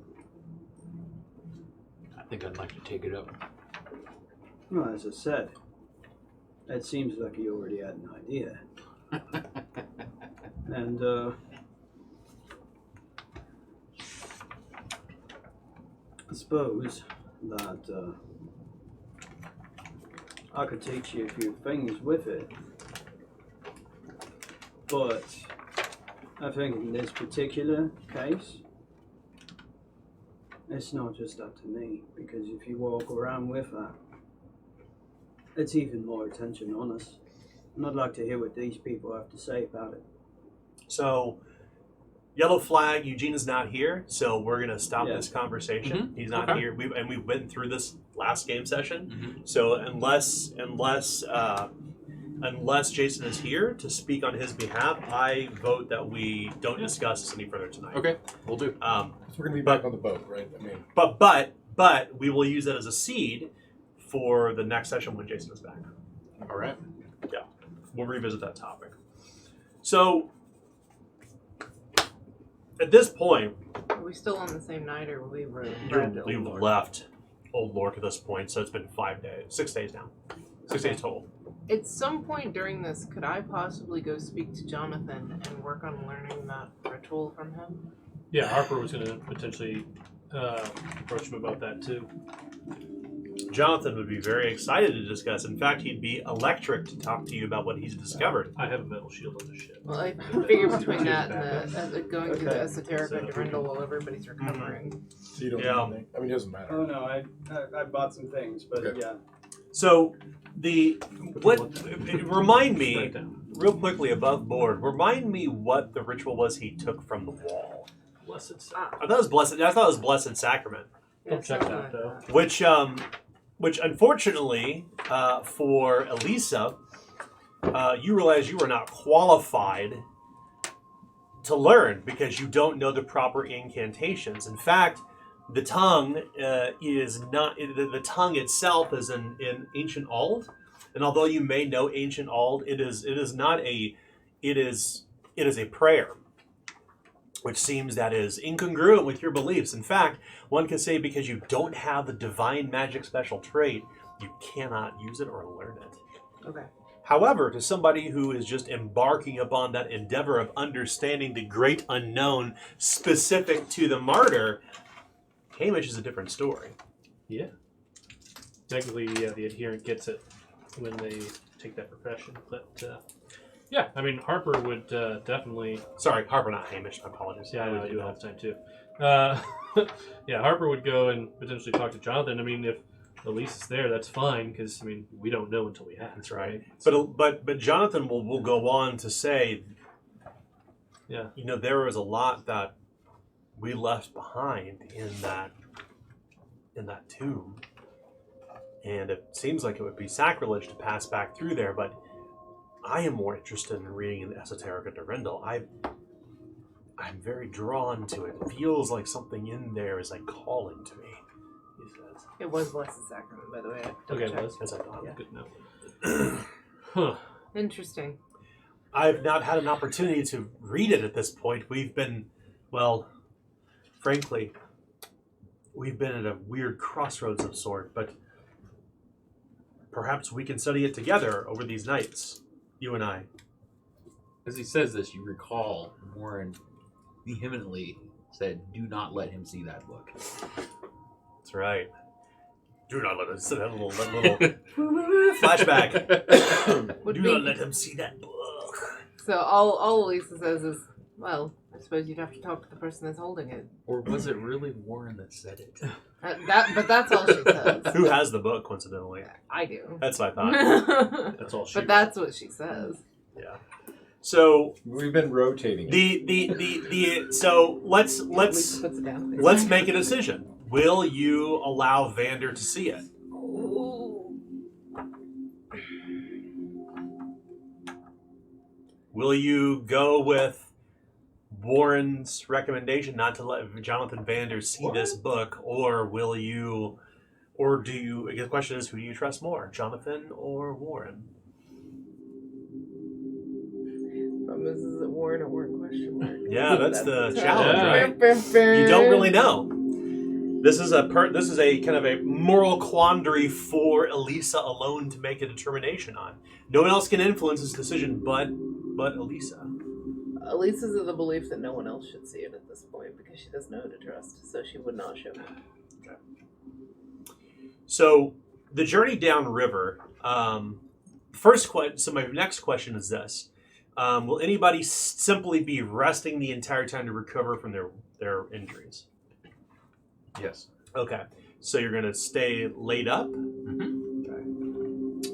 I think I'd like to take it up. Well, as I said, it seems like you already had an idea. And, I suppose that, I could teach you a few things with it. But I think in this particular case, it's not just up to me, because if you walk around with that, it's even more attention on us. And I'd like to hear what these people have to say about it. So, yellow flag. Eugene is not here, so we're gonna stop Yeah. this conversation. He's not Okay. here. We've been through this last game session. Mhm. So unless Jason is here to speak on his behalf, I vote that we don't discuss this any further tonight. Okay, we'll do. So we're gonna be back on the boat, right? I mean, But we will use that as a seed for the next session when Jason is back. All right. Yeah, we'll revisit that topic. So at this point, Are we still on the same night, or we were? we've left Old Lork at this point, so it's been 6 days now. 6 days total. At some point during this, could I possibly go speak to Jonathan and work on learning that ritual from him? Yeah, Harper was going to potentially approach him about that too. Jonathan would be very excited to discuss. In fact, he'd be electric to talk to you about what he's discovered. I have a metal shield on this ship. Well, I figure between that and going through the Okay. esoteric So- of Durandal while everybody's recovering. so you don't Yeah. know anything. I mean, it doesn't matter. Oh no, I bought some things, but Okay. yeah. So remind me Straight down. real quickly above board. Remind me what the ritual was he took from the wall. Blessed Sa- Ah, I thought it was Blessed Sacrament, yeah, Don't check something that, though. that. which unfortunately for Elisa, you realize you are not qualified to learn because you don't know the proper incantations. In fact, the tongue is not. The tongue itself is in Ancient Ald, and although you may know Ancient Ald, it is not a. It is a prayer, which seems that is incongruent with your beliefs. In fact, one could say because you don't have the divine magic special trait, you cannot use it or learn it. Okay. However, to somebody who is just embarking upon that endeavor of understanding the great unknown specific to the martyr, Hamish is a different story. Yeah. Technically, yeah, the adherent gets it when they take that profession. But, yeah, I mean, Harper would definitely... Sorry, Harper, not Hamish. My apologies. Yeah, I do it all the time, too. Yeah, Harper would go and potentially talk to Jonathan. I mean, if Elise is there, that's fine, because, I mean, we don't know until we ask. That's right. So, But Jonathan will go on to say, yeah, you know, there was a lot that we left behind in that tomb. And it seems like it would be sacrilege to pass back through there, but I am more interested in reading in the Esoteric of Durendal. I'm very drawn to it. It feels like something in there is like calling to me, he says. It was Blessed Sacrament, by the way. okay, it was. As I thought. Yeah. Good to know. Huh. Interesting. I've not had an opportunity to read it at this point. We've been, well, frankly, we've been at a weird crossroads of sort, but perhaps we can study it together over these nights, you and I. As he says this, you recall Warren vehemently said, "Do not let him see that book." That's right. Do not let him see that little flashback. Would Do be- not let him see that book. So all Elisa says is, well, I suppose you'd have to talk to the person that's holding it. Or was it really Warren that said it? But that's all she says. Who has the book, coincidentally? I do. That's what I thought. That's all she But that's what she says. Yeah. So We've been rotating. so let's Lisa puts it down. let's make a decision. Will you allow Vander to see it? Will you go with Warren's recommendation not to let Jonathan Vander see this book, or will you, or do you? I guess the question is, who do you trust more, Jonathan or Warren? This is a Warren or Warren question mark. Yeah, that's the the challenge, challenge. right? You don't really know. This is a kind of a moral quandary for Elisa alone to make a determination on. No one else can influence this decision but Elisa. Elisa's of the belief that no one else should see it at this point because she doesn't know who to trust, so she would not show it. Okay. So the journey downriver. So my next question is this: will anybody simply be resting the entire time to recover from their injuries? Yes. Okay. So you're gonna stay laid up. Mm-hmm. Okay.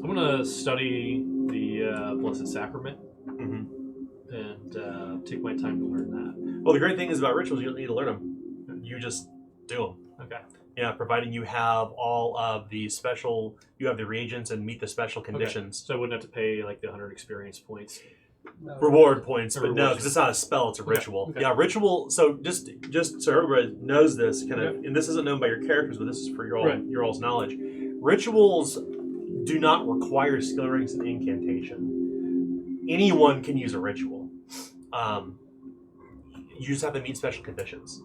I'm going to study the Blessed Sacrament Mm-hmm. and take my time to learn that. Well, the great thing is about rituals, you don't need to learn them. You just do them. Okay. Yeah, providing you have all of the you have the reagents and meet the special conditions. So I wouldn't have to pay like the 100 experience points. Reward points, but no, Rewards. because it's not a spell; it's a Okay, ritual. okay. Yeah, ritual. So just so everybody knows this, kind of, and this isn't known by your characters, but this is for your all's knowledge. Rituals do not require skill ranks and incantation. Anyone can use a ritual. You just have to meet special conditions.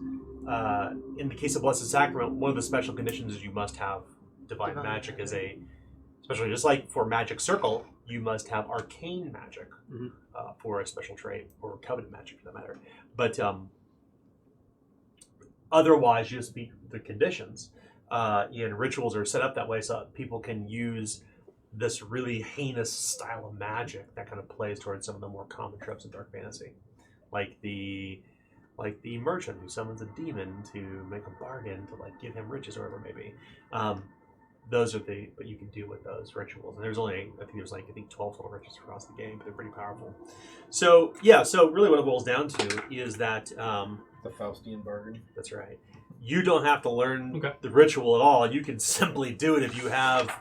In the case of Blessed Sacrament, one of the special conditions is you must have divine magic as especially just like for Magic Circle, you must have arcane magic for a special trait, or covenant magic for that matter. But otherwise, you just meet the conditions. And rituals are set up that way so that people can use this really heinous style of magic that kind of plays towards some of the more common tropes of dark fantasy, like the merchant who summons a demon to make a bargain to like give him riches or whatever it may be. Those are but you can do with those rituals. And there's only, I think 12 total rituals across the game, but they're pretty powerful. So yeah, so really what it boils down to is that The Faustian bargain. that's right. You don't have to learn Okay. the ritual at all. You can simply do it if you have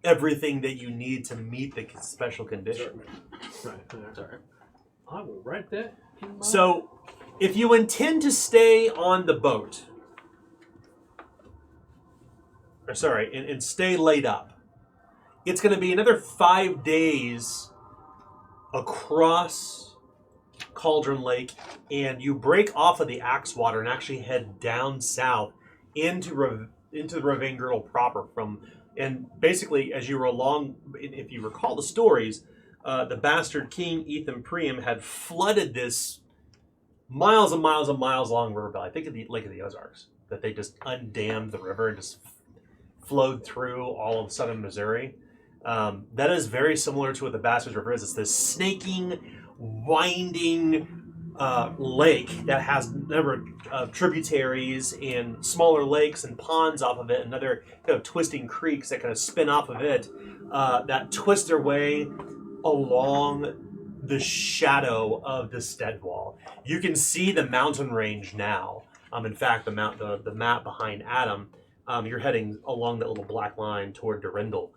everything that you need to meet the special condition. Right. Sorry. I will write that in my... So, if you intend to stay on the boat, and stay laid up, it's going to be another 5 days across Cauldron Lake, and you break off of the Axewater and actually head down south into the Ravine Girdle proper. And basically, as you were along, if you recall the stories, the bastard king Ethan Priam had flooded this miles and miles and miles long river bed. I think of the Lake of the Ozarks, that they just undammed the river and just flowed through all of southern Missouri. That is very similar to what the Bastards River is. It's this snaking, winding lake that has a number of tributaries and smaller lakes and ponds off of it, and other kind of twisting creeks that kind of spin off of it, that twist their way along the shadow of the stead wall. You can see the mountain range now. In fact, the map behind Adam, you're heading along that little black line toward Durindal.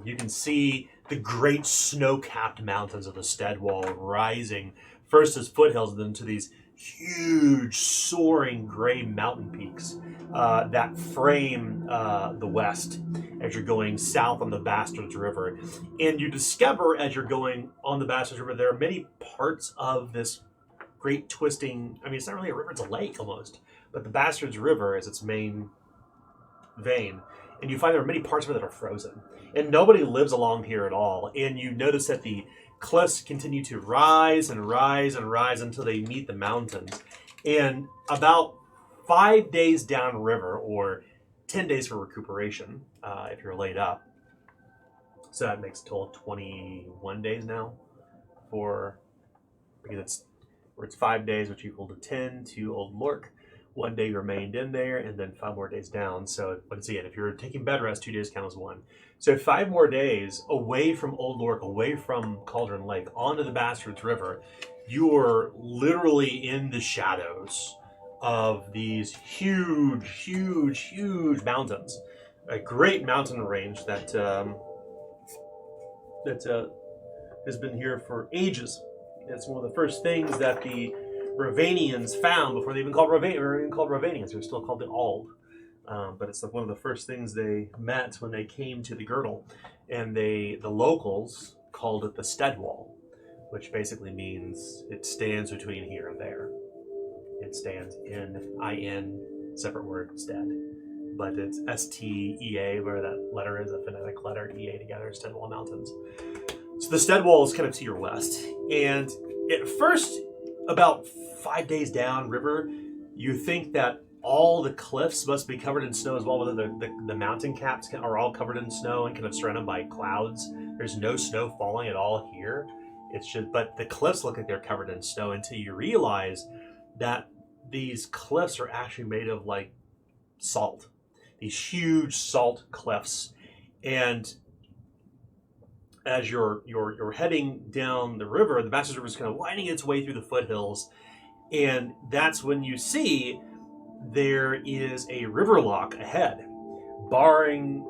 You can see the great snow-capped mountains of the stead wall rising first as foothills and then to these huge soaring gray mountain peaks that frame the west as you're going south on the Bastards River. And you discover as you're going on the Bastards River, there are many parts of this great twisting, I mean, it's not really a river, it's a lake almost, but the Bastards River is its main vein. And you find there are many parts of it that are frozen. And nobody lives along here at all. And you notice that the cliffs continue to rise and rise and rise until they meet the mountains. And about 5 days downriver, or 10 days for recuperation, if you're laid up. So that makes a total of 21 days now because it's 5 days, which equal to 10 to Old Lork. 1 day you remained in there, and then 5 more days down. So let's see, if you're taking bed rest, 2 days count as 1. So 5 more days away from Old Lork, away from Cauldron Lake, onto the Bastards River, you're literally in the shadows of these huge, huge, huge mountains. A great mountain range that has been here for ages. It's one of the first things that the Ravanians found before they even called Ravanians. They were still called the Ald. But it's one of the first things they met when they came to the Girdle. And the locals called it the Steadwall, which basically means it stands between here and there. It stands in, separate word, stead. But it's S-T-E-A, where that letter is, a phonetic letter, E-A together, Steadwall Mountains. So the Steadwall is kind of to your west. And at first, about 5 days down river, you think that all the cliffs must be covered in snow as well, whether the mountain caps are all covered in snow and kind of surrounded by clouds. There's no snow falling at all here. It's just, but the cliffs look like they're covered in snow until you realize that these cliffs are actually made of like salt. These huge salt cliffs. And as you're heading down the river, the Bastards River is kind of winding its way through the foothills, and that's when you see there is a river lock ahead, barring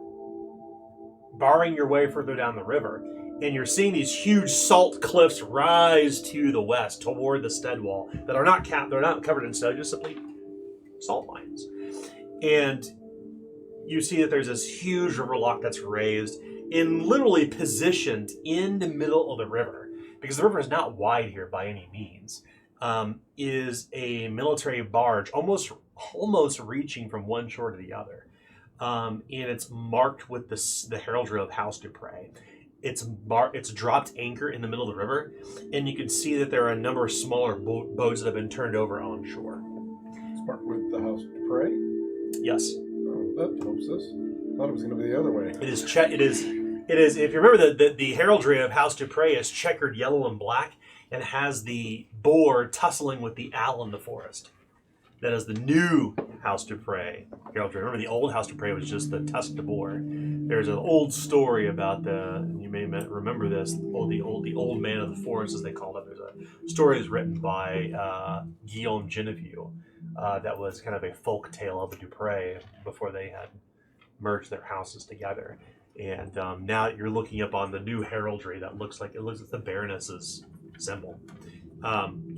your way further down the river, and you're seeing these huge salt cliffs rise to the west toward the Steadwall that are not capped, they're not covered in snow, just simply salt mines, and you see that there's this huge river lock that's raised and literally positioned in the middle of the river, because the river is not wide here by any means, is a military barge almost reaching from one shore to the other. And it's marked with the heraldry of House Dupre. It's dropped anchor in the middle of the river, and you can see that there are a number of smaller boats that have been turned over on shore. It's marked with the House to Pray? Yes. Oh, that helps us. I thought it was going to be the other way. It is. If you remember, the heraldry of House Dupre is checkered yellow and black, and has the boar tussling with the owl in the forest. That is the new House Dupre heraldry. Remember, the old House Dupre was just the tusked boar. There's an old story about you may remember this, the old man of the forest, as they called it. There's a story that's written by Guillaume Genevieve that was kind of a folk tale of the Dupre before they had merged their houses together. And now you're looking up on the new heraldry that looks like the Baroness's symbol.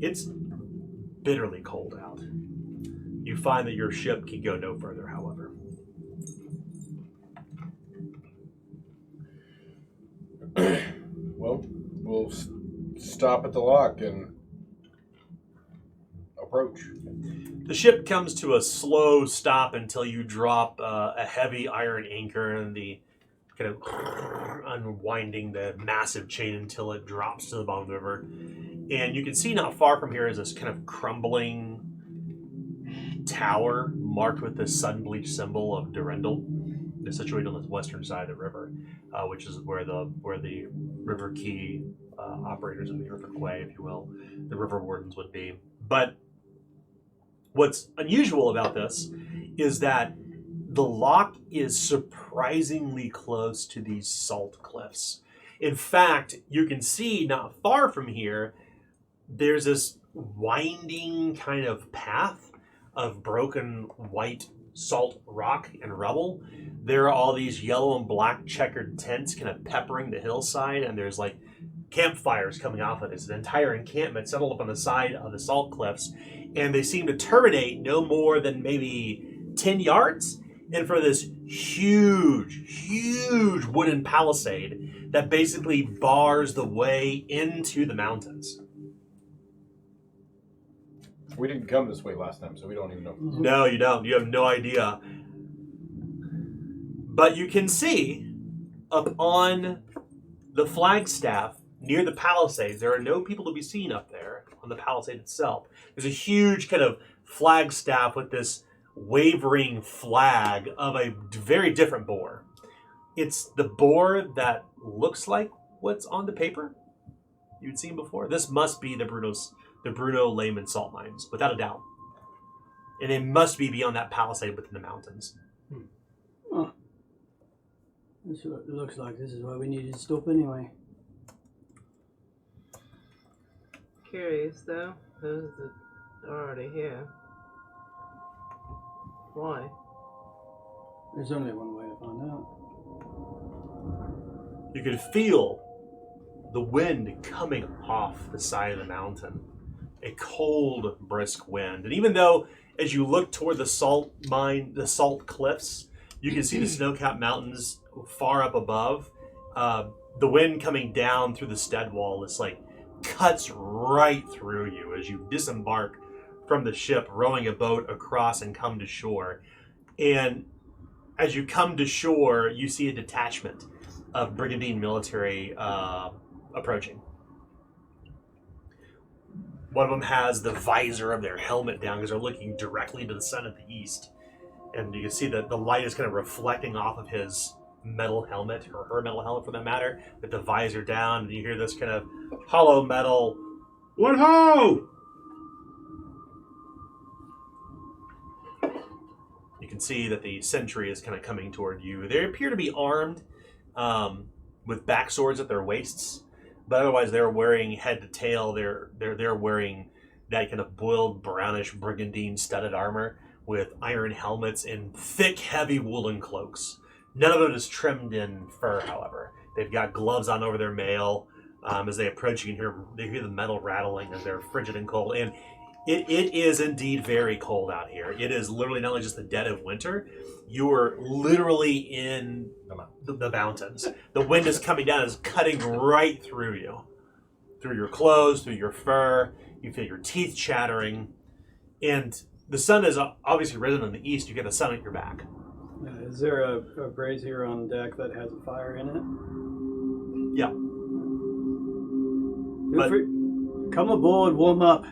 It's bitterly cold out. You find that your ship can go no further, however. Well, we'll stop at the lock and approach. The ship comes to a slow stop until you drop a heavy iron anchor in the kind of unwinding the massive chain until it drops to the bottom of the river. And you can see not far from here is this kind of crumbling tower marked with this sun-bleached symbol of Durendal. It's situated on the western side of the river, which is where the River Key operators of the River Quay, if you will, the river wardens would be. But what's unusual about this is that the lock is surprisingly close to these salt cliffs. In fact, you can see not far from here, there's this winding kind of path of broken white salt rock and rubble. There are all these yellow and black checkered tents kind of peppering the hillside, and there's like campfires coming off of this. An entire encampment settled up on the side of the salt cliffs, and they seem to terminate no more than maybe 10 yards in front of this huge wooden palisade that basically bars the way into the mountains. We didn't come this way last time, so we don't even know. No, you don't. You have no idea. But you can see up on the flagstaff near the palisades, there are no people to be seen up there on the palisade itself. There's a huge kind of flagstaff with this wavering flag of a very different boar. It's the boar that looks like what's on the paper you'd seen before. This must be the Bruno Lehman salt mines, without a doubt. And they must be beyond that palisade within the mountains. Oh. That's what it looks like. This is why we needed to stop anyway. Curious though, those that are already here. Why? There's only one way to find out. You could feel the wind coming off the side of the mountain. A cold, brisk wind. And even though, as you look toward the salt mine, the salt cliffs, you can see the snow-capped mountains far up above. The wind coming down through the stead wall is like cuts right through you as you disembark from the ship, rowing a boat across and come to shore. And as you come to shore, you see a detachment of Brigandine military approaching. One of them has the visor of their helmet down because they're looking directly to the sun at the east. And you can see that the light is kind of reflecting off of his metal helmet, or her metal helmet for that matter, with the visor down. And you hear this kind of hollow metal, "What ho!" You can see that the sentry is kind of coming toward you. They appear to be armed with back swords at their waists, but otherwise they're wearing head to tail. They're wearing that kind of boiled brownish brigandine studded armor with iron helmets and thick, heavy woolen cloaks. None of it is trimmed in fur, however. They've got gloves on over their mail. As they approach, you can hear the metal rattling as they're frigid and cold. And it is indeed very cold out here. It is literally not only just the dead of winter, you are literally in the mountains. The wind is coming down, is cutting right through you. Through your clothes, through your fur. You feel your teeth chattering. And the sun is obviously risen in the east. You get the sun at your back. Is there a brazier on deck that has a fire in it? Yeah. Come aboard, warm up.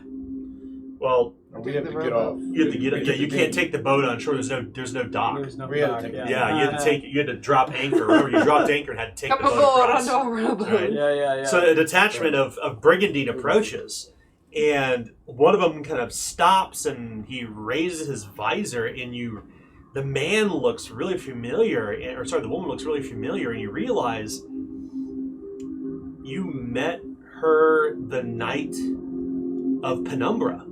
Well, we have to get off. you have to get up. Yeah, you can't take the boat on shore. There's no dock. There's no We had to dock, take it. Yeah, you had to drop anchor. Remember, you dropped anchor and had to take Come the boat aboard across. onto a rowboat. Right. Yeah. So a detachment of brigandine approaches, and one of them kind of stops and he raises his visor, and the man looks really familiar, the woman looks really familiar, and you realize you met her the night of Penumbra.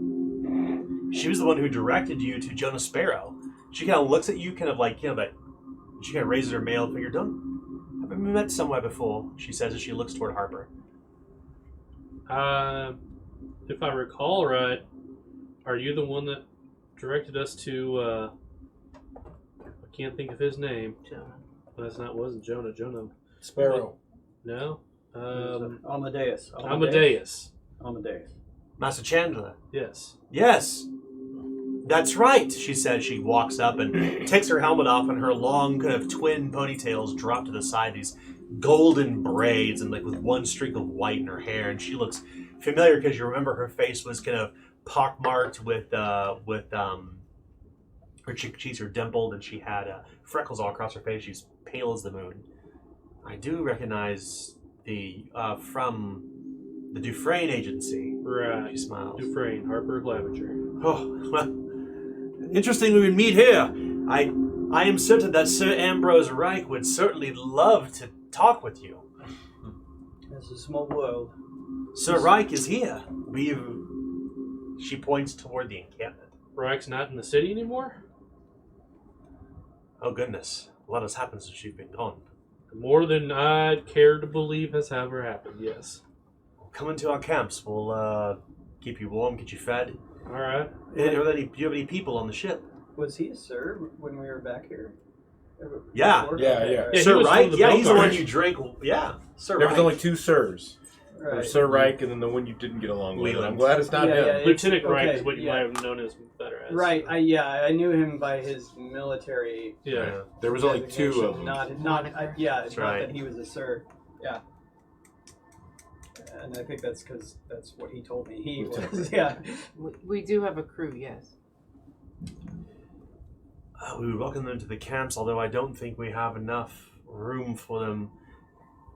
She was the one who directed you to Jonah Sparrow. She kind of looks at you, she kind of raises her mail finger. Haven't we met somewhere before? She says as she looks toward Harper. If I recall right, are you the one that directed us to? I can't think of his name. Jonah. Wasn't Jonah. Jonah. Sparrow. No. Amadeus. Amadeus. Amadeus. Master Chandler. Yes. Yes. That's right, she says. She walks up and takes her helmet off, and her long kind of twin ponytails drop to the side, these golden braids, and like with one streak of white in her hair. And she looks familiar because you remember her face was kind of pockmarked with her cheeks are dimpled, and she had freckles all across her face. She's pale as the moon. I do recognize the from the Dufresne agency. Right. She smiles. Dufresne, Harper Clevenger. Oh, well, interesting we would meet here. I am certain that Sir Ambrose Reich would certainly love to talk with you. It's a small world. Sir Reich is here. She points toward the encampment. Reich's not in the city anymore? Oh goodness, a lot has happened since you've been gone. More than I'd care to believe has ever happened, yes. Come into our camps. We'll keep you warm, get you fed. Alright. Do you have any people on the ship? Was he a sir when we were back here? Yeah. Before? Yeah, Okay, yeah. right. Yeah, Sir he was Reich? one of the Yeah, he's the one Belgars. you drink. Yeah, Sir There Reich. was only 2 sirs. There Right. was Sir Reich and then the one you didn't get along with. Leland. I'm glad it's not Yeah, him. yeah, yeah. Lieutenant Reich okay, is what you yeah. might have known as better as. Right. I knew him by his military. Yeah. There was only 2 of them. Not. That's not right. that he was a sir. Yeah. And I think that's because that's what he told me he was. Yeah. We do have a crew, yes. We would welcome them to the camps, although I don't think we have enough room for them.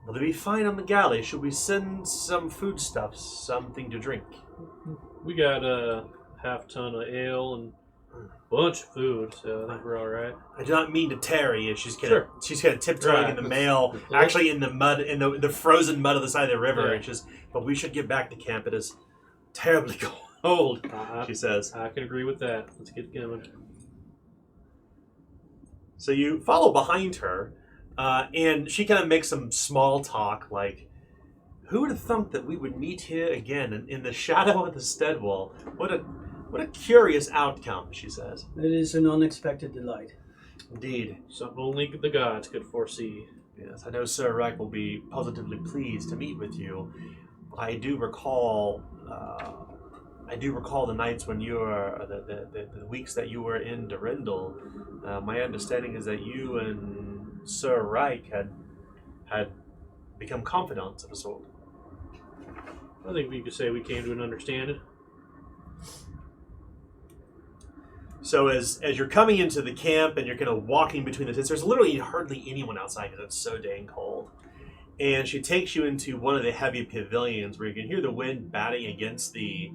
Will they be fine on the galley? Should we send some foodstuffs, something to drink? We got a half ton of ale and a bunch of food, so I think we're alright. I do not mean to tarry. She's kind Sure. of tiptoeing Right. in the mail, actually in the mud, in the frozen mud of the side of the river. Yeah. And but we should get back to camp. It is terribly cold. She says. I can agree with that. Let's get going. So you follow behind her, and she kind of makes some small talk, like, "Who would have thunk that we would meet here again in the shadow of the Steadwall? What a curious outcome," she says. It is an unexpected delight. Indeed. Something only the gods could foresee. Yes, I know Sir Reich will be positively pleased to meet with you. I do recall the nights when you were the weeks that you were in Durendal. My understanding is that you and Sir Reich had become confidants of a sort. I think we could say we came to an understanding. So as you're coming into the camp and you're kind of walking between the tents, there's literally hardly anyone outside because it's so dang cold. And she takes you into one of the heavy pavilions where you can hear the wind batting against the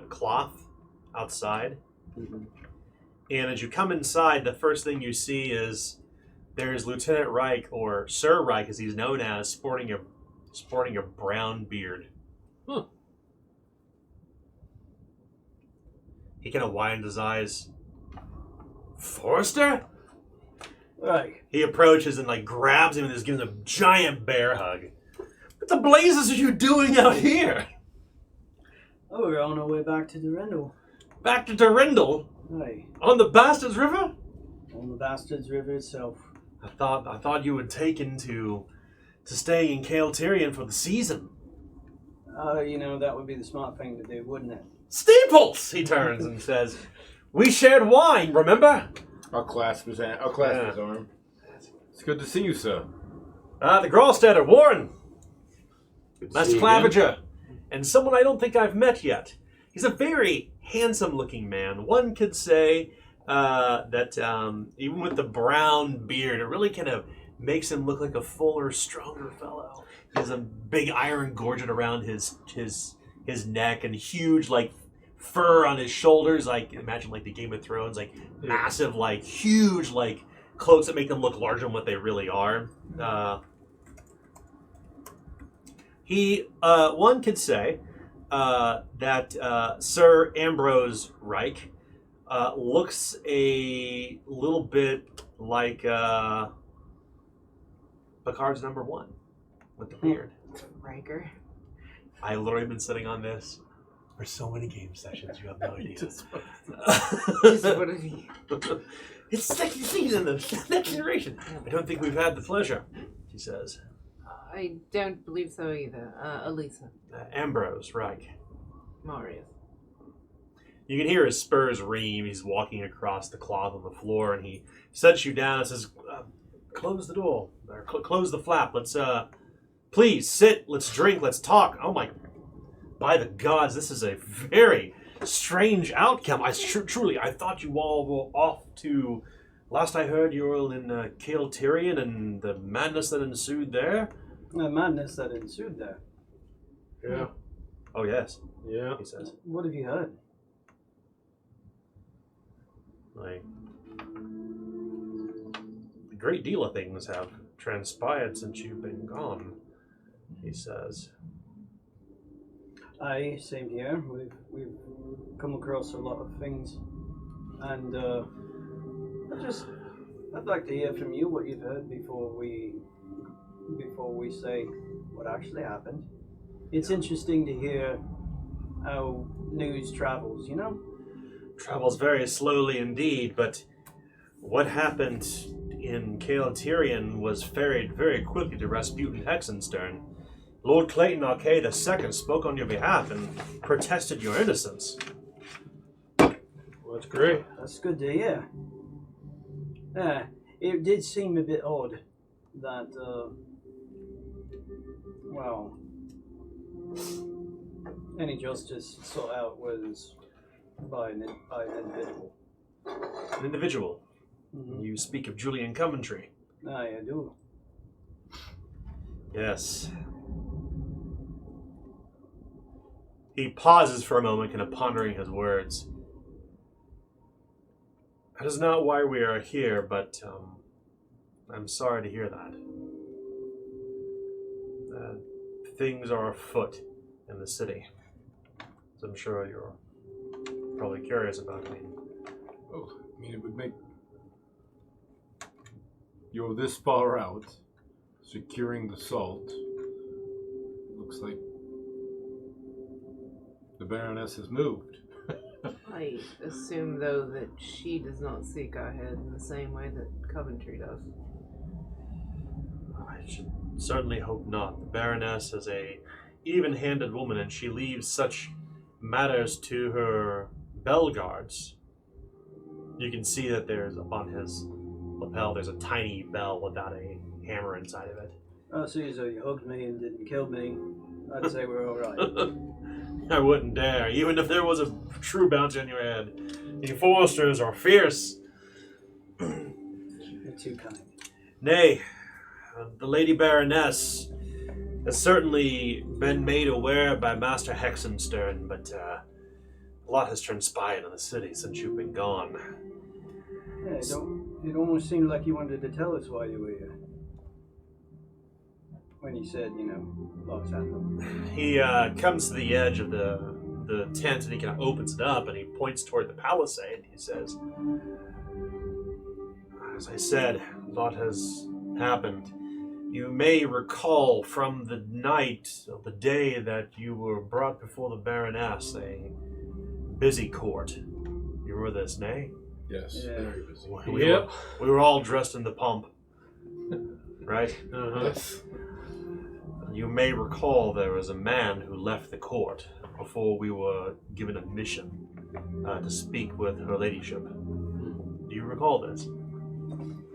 cloth outside. Mm-hmm. And as you come inside, the first thing you see is there's Lieutenant Reich, or Sir Reich as he's known as, sporting a brown beard. Huh. He kind of widens his eyes. Forrester? Right. He approaches and like grabs him and is giving him a giant bear hug. What the blazes are you doing out here? Oh, we're on our way back to Durendal. Back to Durendal? Right. On the Bastards River? On the Bastards River itself. I thought you had taken to staying in Kael Tyrion for the season. That would be the smart thing to do, wouldn't it? Steeples! He turns and says, "We shared wine, remember?" I'll clasp his arm. It's good to see you, sir. The Gralstetter, Warren. Good to Master see you again. Claviger. And someone I don't think I've met yet. He's a very handsome-looking man. One could say that even with the brown beard, it really kind of makes him look like a fuller, stronger fellow. He has a big iron gorget around his neck and huge, like, fur on his shoulders. Like, imagine, like, the Game of Thrones, like, massive, like, huge, like, cloaks that make them look larger than what they really are. One could say that Sir Ambrose Reich looks a little bit like Picard's number 1 with the beard. Riker. I've literally been sitting on this for so many game sessions, you have no idea. Just what is he? It's second season, the next generation. I don't think we've had the pleasure, she says. I don't believe so either. Elisa. Ambrose Reich. Marius. You can hear his spurs ream. He's walking across the cloth on the floor, and he sets you down and says, close the door, or close the flap. Let's, please, sit, let's drink, let's talk. Oh my, by the gods, this is a very strange outcome. Truly, I thought you all were off to, last I heard you were all in Kale Tyrion and the madness that ensued there. The madness that ensued there. Yeah. Oh yes, Yeah. he says. What have you heard? Like, a great deal of things have transpired since you've been gone, he says. Aye, same here. We've come across a lot of things, and I'd like to hear from you what you've heard before we say what actually happened. It's interesting to hear how news travels, you know? Travels very slowly indeed, but what happened in Kale Tyrion was ferried very quickly to Rasputin Hexenstern. Lord Clayton Arcade II spoke on your behalf and protested your innocence. Well, that's great. That's good to hear. It did seem a bit odd that, any justice sought out was by an individual. An individual. Mm-hmm. You speak of Julian Coventry. Aye, I do. Yes. He pauses for a moment, kind of pondering his words. That is not why we are here, but I'm sorry to hear that. Things are afoot in the city. As I'm sure you're probably curious about. I mean, it would make... You're this far out, securing the salt. Looks like the Baroness has moved. I assume, though, that she does not seek our head in the same way that Coventry does. I should certainly hope not. The Baroness is a even-handed woman, and she leaves such matters to her bell guards. You can see that there's, upon his lapel, there's a tiny bell without a hammer inside of it. Oh, so you hugged me and didn't kill me. I'd say we're all right. I wouldn't dare, even if there was a true bounty on your head. The Foresters are fierce. You're too kind. Nay, the Lady Baroness has certainly been made aware by Master Hexenstern, but a lot has transpired in the city since you've been gone. Yeah, it almost seemed like you wanted to tell us why you were here. When you said, lots happened. He comes to the edge of the tent and he kind of opens it up and he points toward the palisade. He says, as I said, a lot has happened. You may recall from the night of the day that you were brought before the Baroness, a busy court. You remember this, nay? Yes, Yeah. very busy. We were all dressed in the pomp, right? Uh-huh. Yes. You may recall there was a man who left the court before we were given a mission to speak with her ladyship. Do you recall this?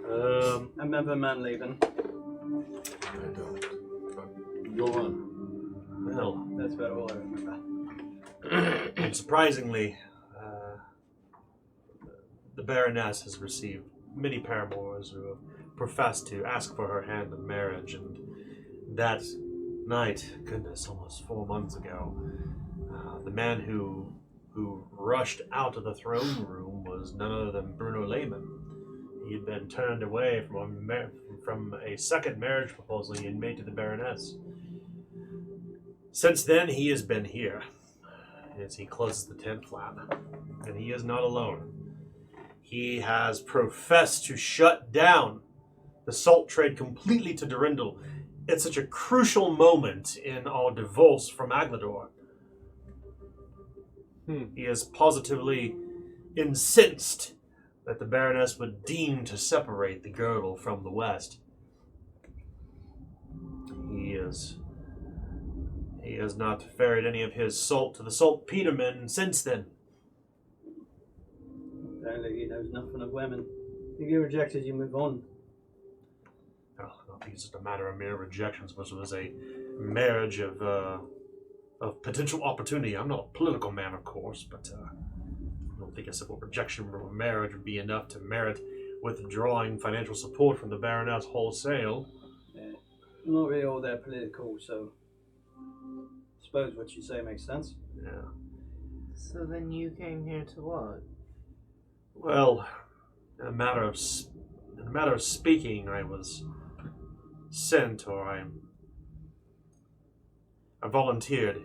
I remember a man leaving. I don't. But go on. Well, That's about all I remember. and surprisingly, the Baroness has received many paramours who have professed to ask for her hand in marriage, and that night, goodness, almost 4 months ago, the man who rushed out of the throne room was none other than Bruno Lehman. He had been turned away from a second marriage proposal he had made to the Baroness. Since then, he has been here, as he closes the tent flap, and he is not alone. He has professed to shut down the salt trade completely to Durindal. It's such a crucial moment in our divorce from Aglador. He is positively incensed that the Baroness would deem to separate the girdle from the West. He is He has not ferried any of his salt to the saltpetermen since then. Apparently he knows nothing of women. If you get rejected, you move on. Oh, I don't think it's just a matter of mere rejections, but it was a marriage of potential opportunity. I'm not a political man, of course, but I don't think a simple rejection from a marriage would be enough to merit withdrawing financial support from the Baroness wholesale. Yeah. I'm not really all that political, so I suppose what you say makes sense. Yeah. So then you came here to what? Well, in a matter of speaking, I was sent, or I volunteered.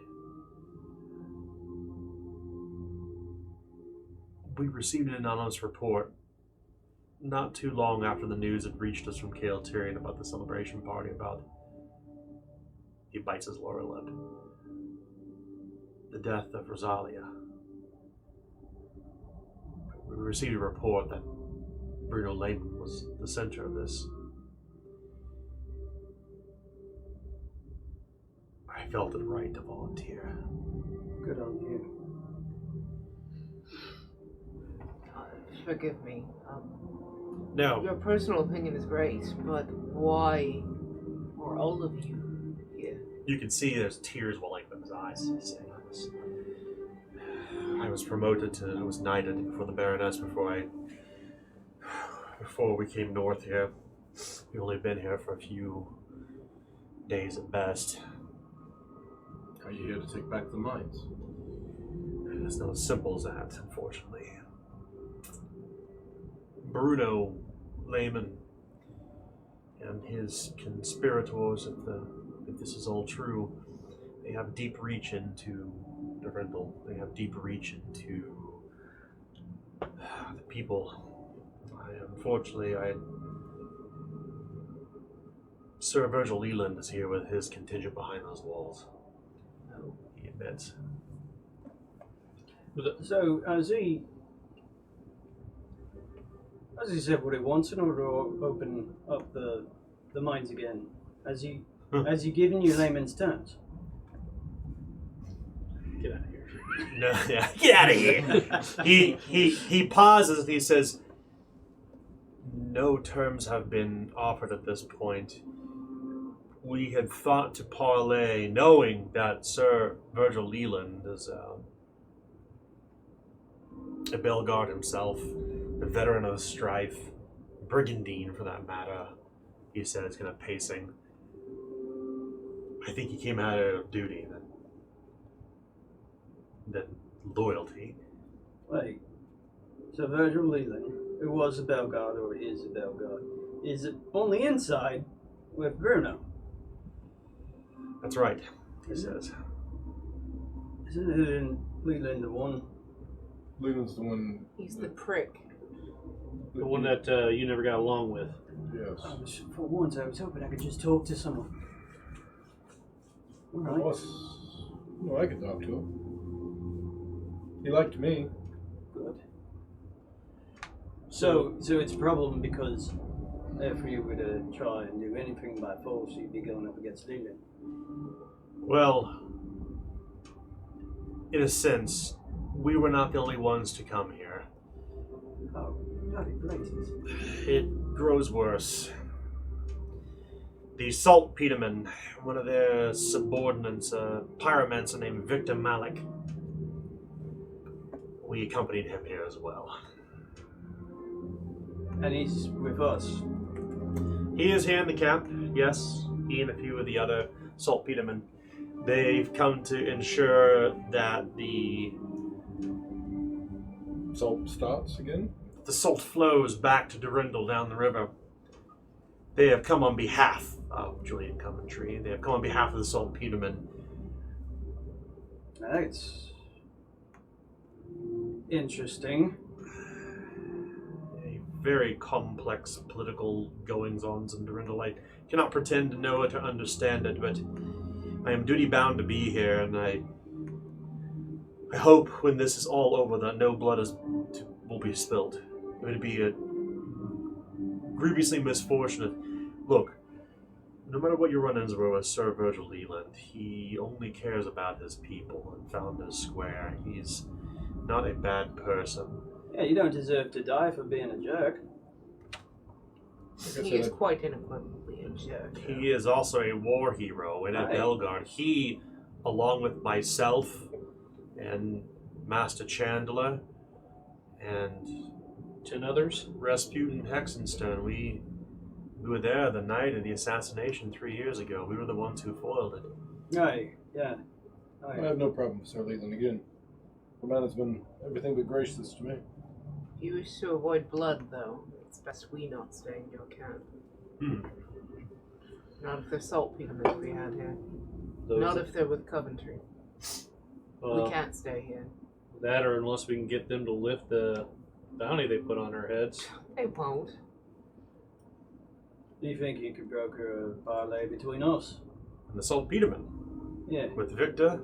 We received an anonymous report not too long after the news had reached us from Kale Tyrion about the celebration party, about, he bites his lower lip, the death of Rosalia. We received a report that Bruno Lehman was the center of this. I felt it right to volunteer. Good on you. Forgive me. No, Your personal opinion is great, but why are all of you here? you can see there's tears welling up in his eyes. He's saying, I was promoted I was knighted before the Baroness before we came north here. We've only been here for a few days at best. Are you here to take back the mines? It's not as simple as that, unfortunately. Bruno Lehman and his conspirators, if this is all true, they have deep reach into Durendal. They have deep reach into the people. Unfortunately, Sir Virgil Leland is here with his contingent behind those walls. He admits. So, has he said what he wants in order to open up the mines again? Has he given you layman's terms? Get out of here. No, yeah, get out of here. He pauses and he says, "No terms have been offered at this point. We had thought to parlay, knowing that Sir Virgil Leland is a Bellegarde himself, a veteran of the strife, brigandine for that matter. He said it's going to pacing. I think he came out of duty than loyalty." Wait. So Virgil Leland, who was a Bellegarde or is a Bellegarde, is on the inside with Bruno. That's right, he says. Isn't Leland the one? Leland's the one. He's the prick. The one that you never got along with. Yes. For once, I was hoping I could just talk to someone. All right. Well, I could talk to him. He liked me. Good. So it's a problem because if you were to try and do anything by force, you'd be going up against Leland. Well, in a sense, we were not the only ones to come here. Oh, bloody blazes. It grows worse. The saltpetermen, one of their subordinates, a pyromancer named Victor Malik, we accompanied him here as well. And he's with us. He is here in the camp, yes. He and a few of the other saltpetermen. They've come to ensure that the Salt stops again? salt flows back to Durendal down the river. They have come on behalf of Julian Coventry. They have come on behalf of the saltpetermen. That's interesting. A very complex political goings-ons in Durendal. I cannot pretend to know it or understand it, but I am duty-bound to be here, and I hope when this is all over that no blood will be spilled. It would be a grievously misfortunate. Look, no matter what your run-ins were with Sir Virgil Leland, he only cares about his people in Founders Square. He's not a bad person. Yeah, you don't deserve to die for being a jerk. He is quite unequivocally a jerk. He is also a war hero, and at Right. Belgard, he, along with myself and Master Chandler and 10 others. Rasputin Hexenstone, we were there the night of the assassination 3 years ago. We were the ones who foiled it. Right, yeah. I have no problem with Sir Leland again. The man has been everything but gracious to me. If you wish to avoid blood, though, it's best we not stay in your camp. Not if they're saltpetermen we had here. Not if they're with Coventry. We can't stay here. That or unless we can get them to lift the bounty they put on our heads. They won't. Do you think you could broker a parlay between us? And the saltpeterman. Yeah. With Victor.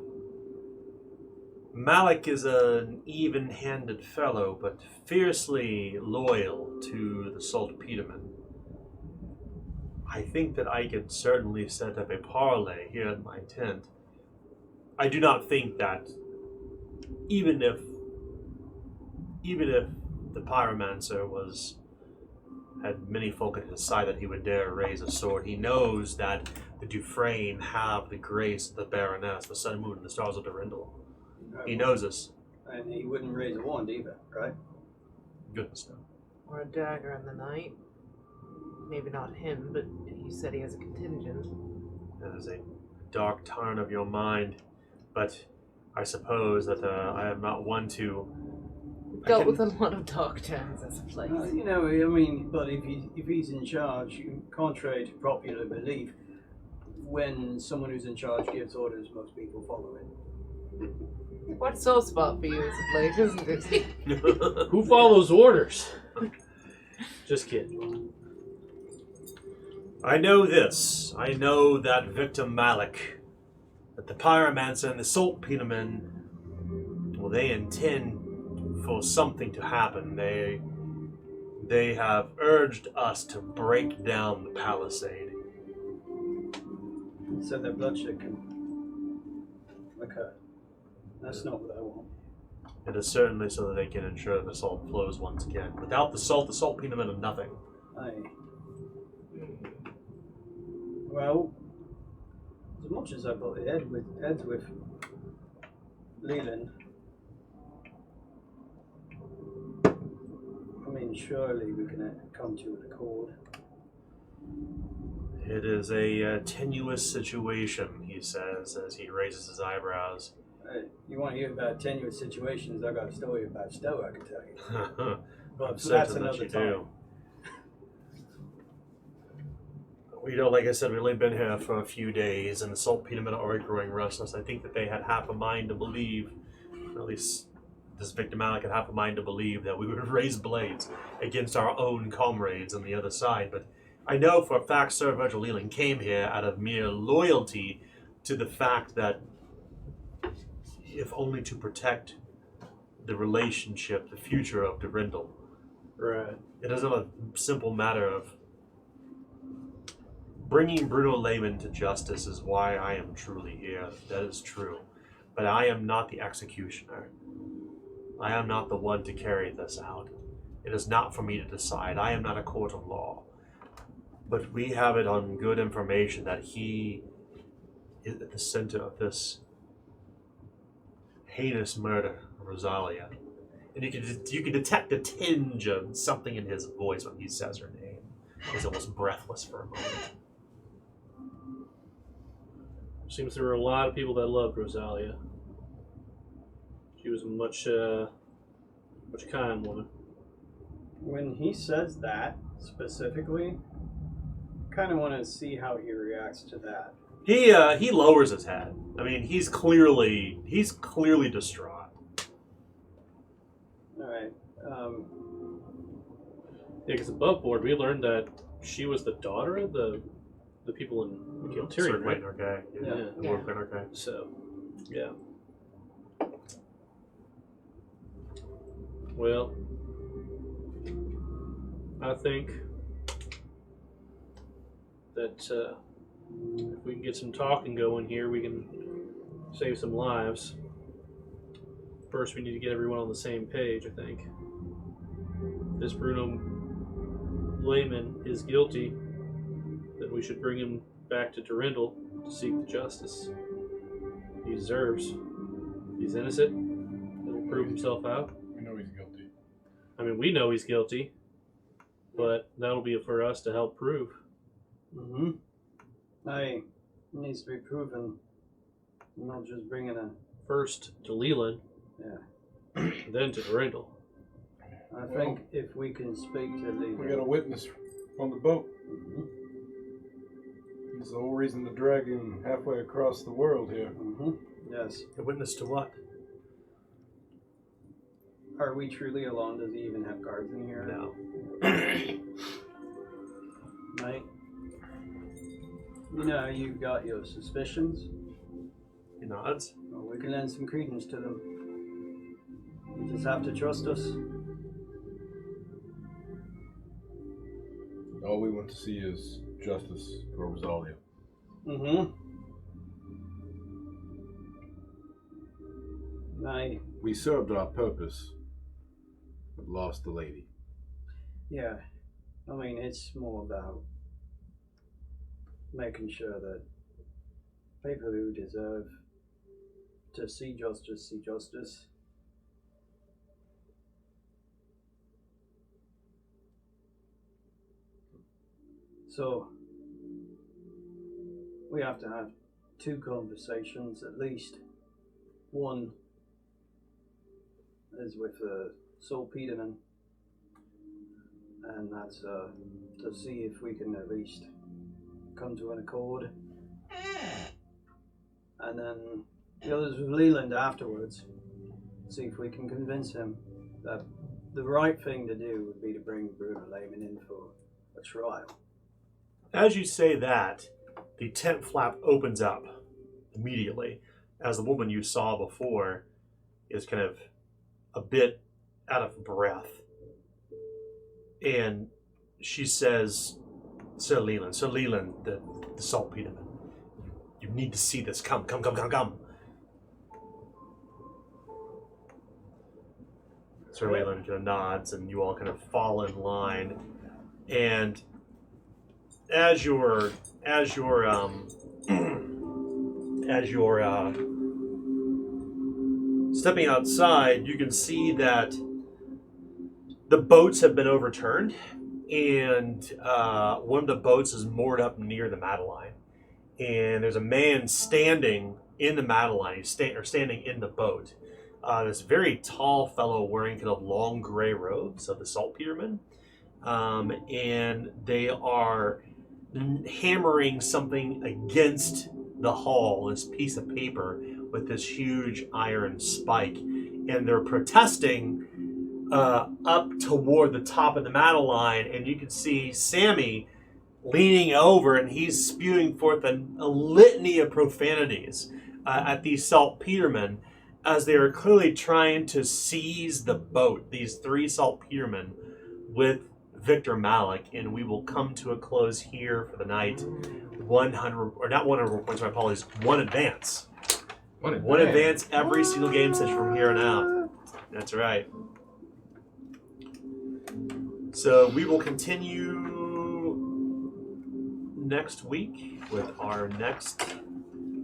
Malik is an even-handed fellow, but fiercely loyal to the saltpeterman. I think that I could certainly set up a parlay here in my tent. I do not think that even if the pyromancer had many folk at his side, that he would dare raise a sword. He knows that the Dufresne have the grace of the Baroness, the Sun, Moon, and the Stars of Durindal. He knows this. And he wouldn't raise a wand either, right? Goodness no. Or a dagger in the night. Maybe not him, but you said he has a contingent. That is a dark turn of your mind, but I suppose that I am not one to... We've dealt with a lot of dark turns as a place. You know, I mean, but if he's in charge, contrary to popular belief, when someone who's in charge gives orders, most people follow it. What sore spot for you as a place, isn't it? Who follows orders? Just kidding. I know this. I know that Victor Malik, that the Pyromancer and the Saltpeterman, well, they intend for something to happen. They have urged us to break down the palisade. So that bloodshed can occur. That's not what I want. It is certainly so that they can ensure that the salt flows once again. Without the saltpeterman are nothing. Aye. Well, as much as I butt heads with Leland, I mean, surely we can come to an accord. It is a tenuous situation, he says, as he raises his eyebrows. You want to hear about tenuous situations? I got a story about Stowe I can tell you. But I'm that's certain that another you time. do. We don't, like I said, we've only been here for a few days, and the saltpetermen are already growing restless. I think that they had half a mind to believe, at least this Victor Malik had half a mind to believe, that we would raise blades against our own comrades on the other side. But I know for a fact Sir Virgil Leland came here out of mere loyalty to the fact that, if only to protect the relationship, the future of Durindal. Right. It isn't a simple matter of bringing Bruno Lehman to justice is why I am truly here. That is true. But I am not the executioner. I am not the one to carry this out. It is not for me to decide. I am not a court of law. But we have it on good information that he is at the center of this heinous murder of Rosalia. And you can detect a tinge of something in his voice when he says her name. He's almost breathless for a moment. Seems there were a lot of people that loved Rosalia. She was a much kind woman. When he says that specifically, kind of want to see how he reacts to that. He lowers his head. I mean, he's clearly distraught. All right. Yeah, because above board we learned that she was the daughter of the people in Sir Tyrion, right? Quentin Arcay. Yeah. Lord Quentin Arcay. So, yeah. Well, I think that If we can get some talking going here, we can save some lives. First, we need to get everyone on the same page, I think. This Bruno Layman is guilty, then we should bring him back to Durindal to seek the justice he deserves. If he's innocent, he'll prove himself out. We know he's guilty. I mean, we know he's guilty, but that'll be for us to help prove. Mm-hmm. Hey, it needs to be proven. Not just bringing a... First to Leland, Yeah. then to Durindal. I think if we can speak to the... We got a witness on the boat. Mhm. He's the whole reason to drag him halfway across the world here. Mhm. Yes. A witness to what? Are we truly alone? Does he even have guards in here? No. Mate, you know, you've got your suspicions. He nods. Well, we can lend some credence to them. You just have to trust us. All we want to see is justice for Rosalia. Mm-hmm. Mate, We served our purpose, but lost the lady. yeah. I mean, it's more about making sure that people who deserve to see justice see justice. So, we have to have two conversations at least. One is with Saul Peterman, and that's to see if we can at least come to an accord. And then the others with Leland afterwards, see if we can convince him that the right thing to do would be to bring Bruno Layman in for a trial. As you say that, the tent flap opens up immediately as the woman you saw before is kind of a bit out of breath. And she says, Sir Leland, the saltpeterman, you need to see this. Come. Sir Leland kind of nods, and you all kind of fall in line. And as you're stepping outside, you can see that the boats have been overturned, and one of the boats is moored up near the Madeline, and there's a man standing in the Madeline. He's standing in the boat. This very tall fellow wearing kind of long gray robes of the saltpetermen, and they are hammering something against the hull, this piece of paper with this huge iron spike, and they're protesting up toward the top of the Madeline, and you can see Sammy leaning over, and he's spewing forth a litany of profanities at these saltpetermen as they are clearly trying to seize the boat, these three saltpetermen with Victor Malik, and we will come to a close here for the night. 100, or not 100 points, my apologies, one advance. One advance every single game session from here on out. That's right. So we will continue next week with our next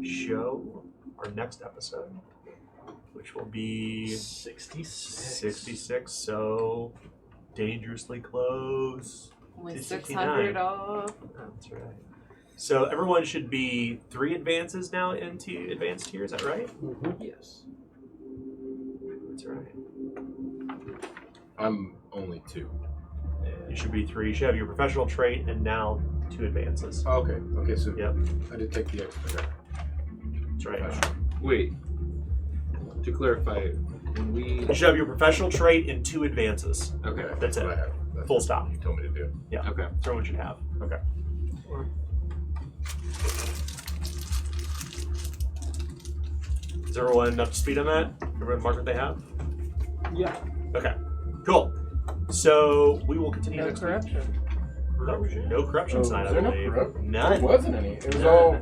show, our next episode, which will be 66. So dangerously close. Only to 600 off. That's right. So everyone should be 3 advances now into advanced tier. Is that right? Mm-hmm. Yes. That's right. I'm only 2. You should be 3. You should have your professional trait and now 2 advances. Okay, so Yep. I did take the extra. That's right. Wait. To clarify, when we You should have your professional trait and 2 advances. okay, That's it. what I have. That's Full what stop. You told me to do. okay. That's everyone should have. Okay. Is everyone up to speed on that? Everyone mark what they have? Yeah. Okay. Cool. So we will continue No next week. corruption. corruption. No corruption sign, I Was there no believe. corruption? None. There wasn't any. It was None. all.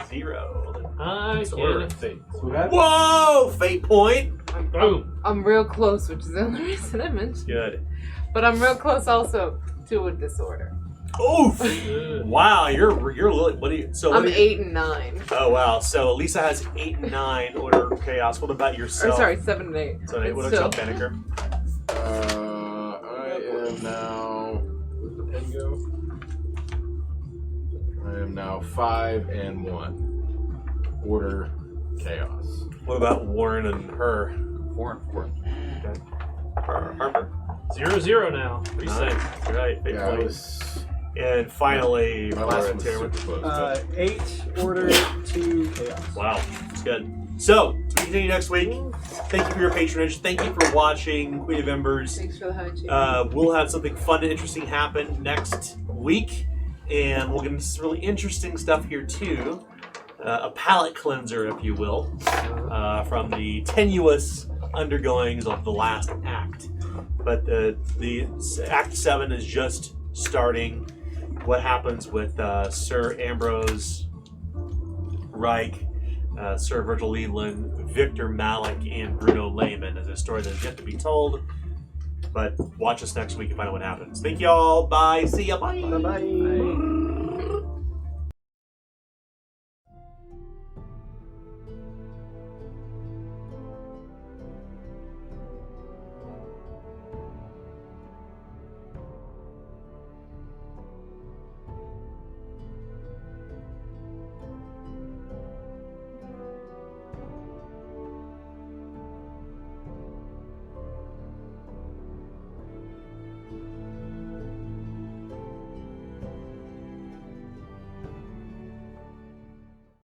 0. I Sword. can't fake. So that, Whoa! Fate point. Boom. I'm real close, which is the only reason I mentioned. Good. But I'm real close also to a disorder. Oof! Good. Wow, you're what do you? So what I'm do you, 8 and 9. Oh wow! So Lisa has 8 and 9 order chaos. What about Or yourself? sorry, 7 and 8. So what It's about still- yourself, Banneker? I am now. Where'd the pen go? I am now 5 and 1. Order chaos. What about Warren and her? 4 and 4. Harper. 0-0 now. Reset. Nice. Right. Fate Yeah, I point. was. And finally, My last Flora one was Taylor. super close. 8 order, 2 chaos. Wow, it's good. So, to continue next week, thank you for your patronage. Thank you for watching Queen of Embers. Thanks for the high cheese. We'll have something fun and interesting happen next week, and we'll get into some really interesting stuff here too. A palate cleanser, if you will, from the tenuous undergoings of the last act. But the Act 7 is just starting. What happens with Sir Ambrose Reich, Sir Virgil Leland, Victor Malik, and Bruno Lehman is a story that is yet to be told. But watch us next week to find out what happens. Thank y'all. Bye. See ya. Bye. Bye-bye.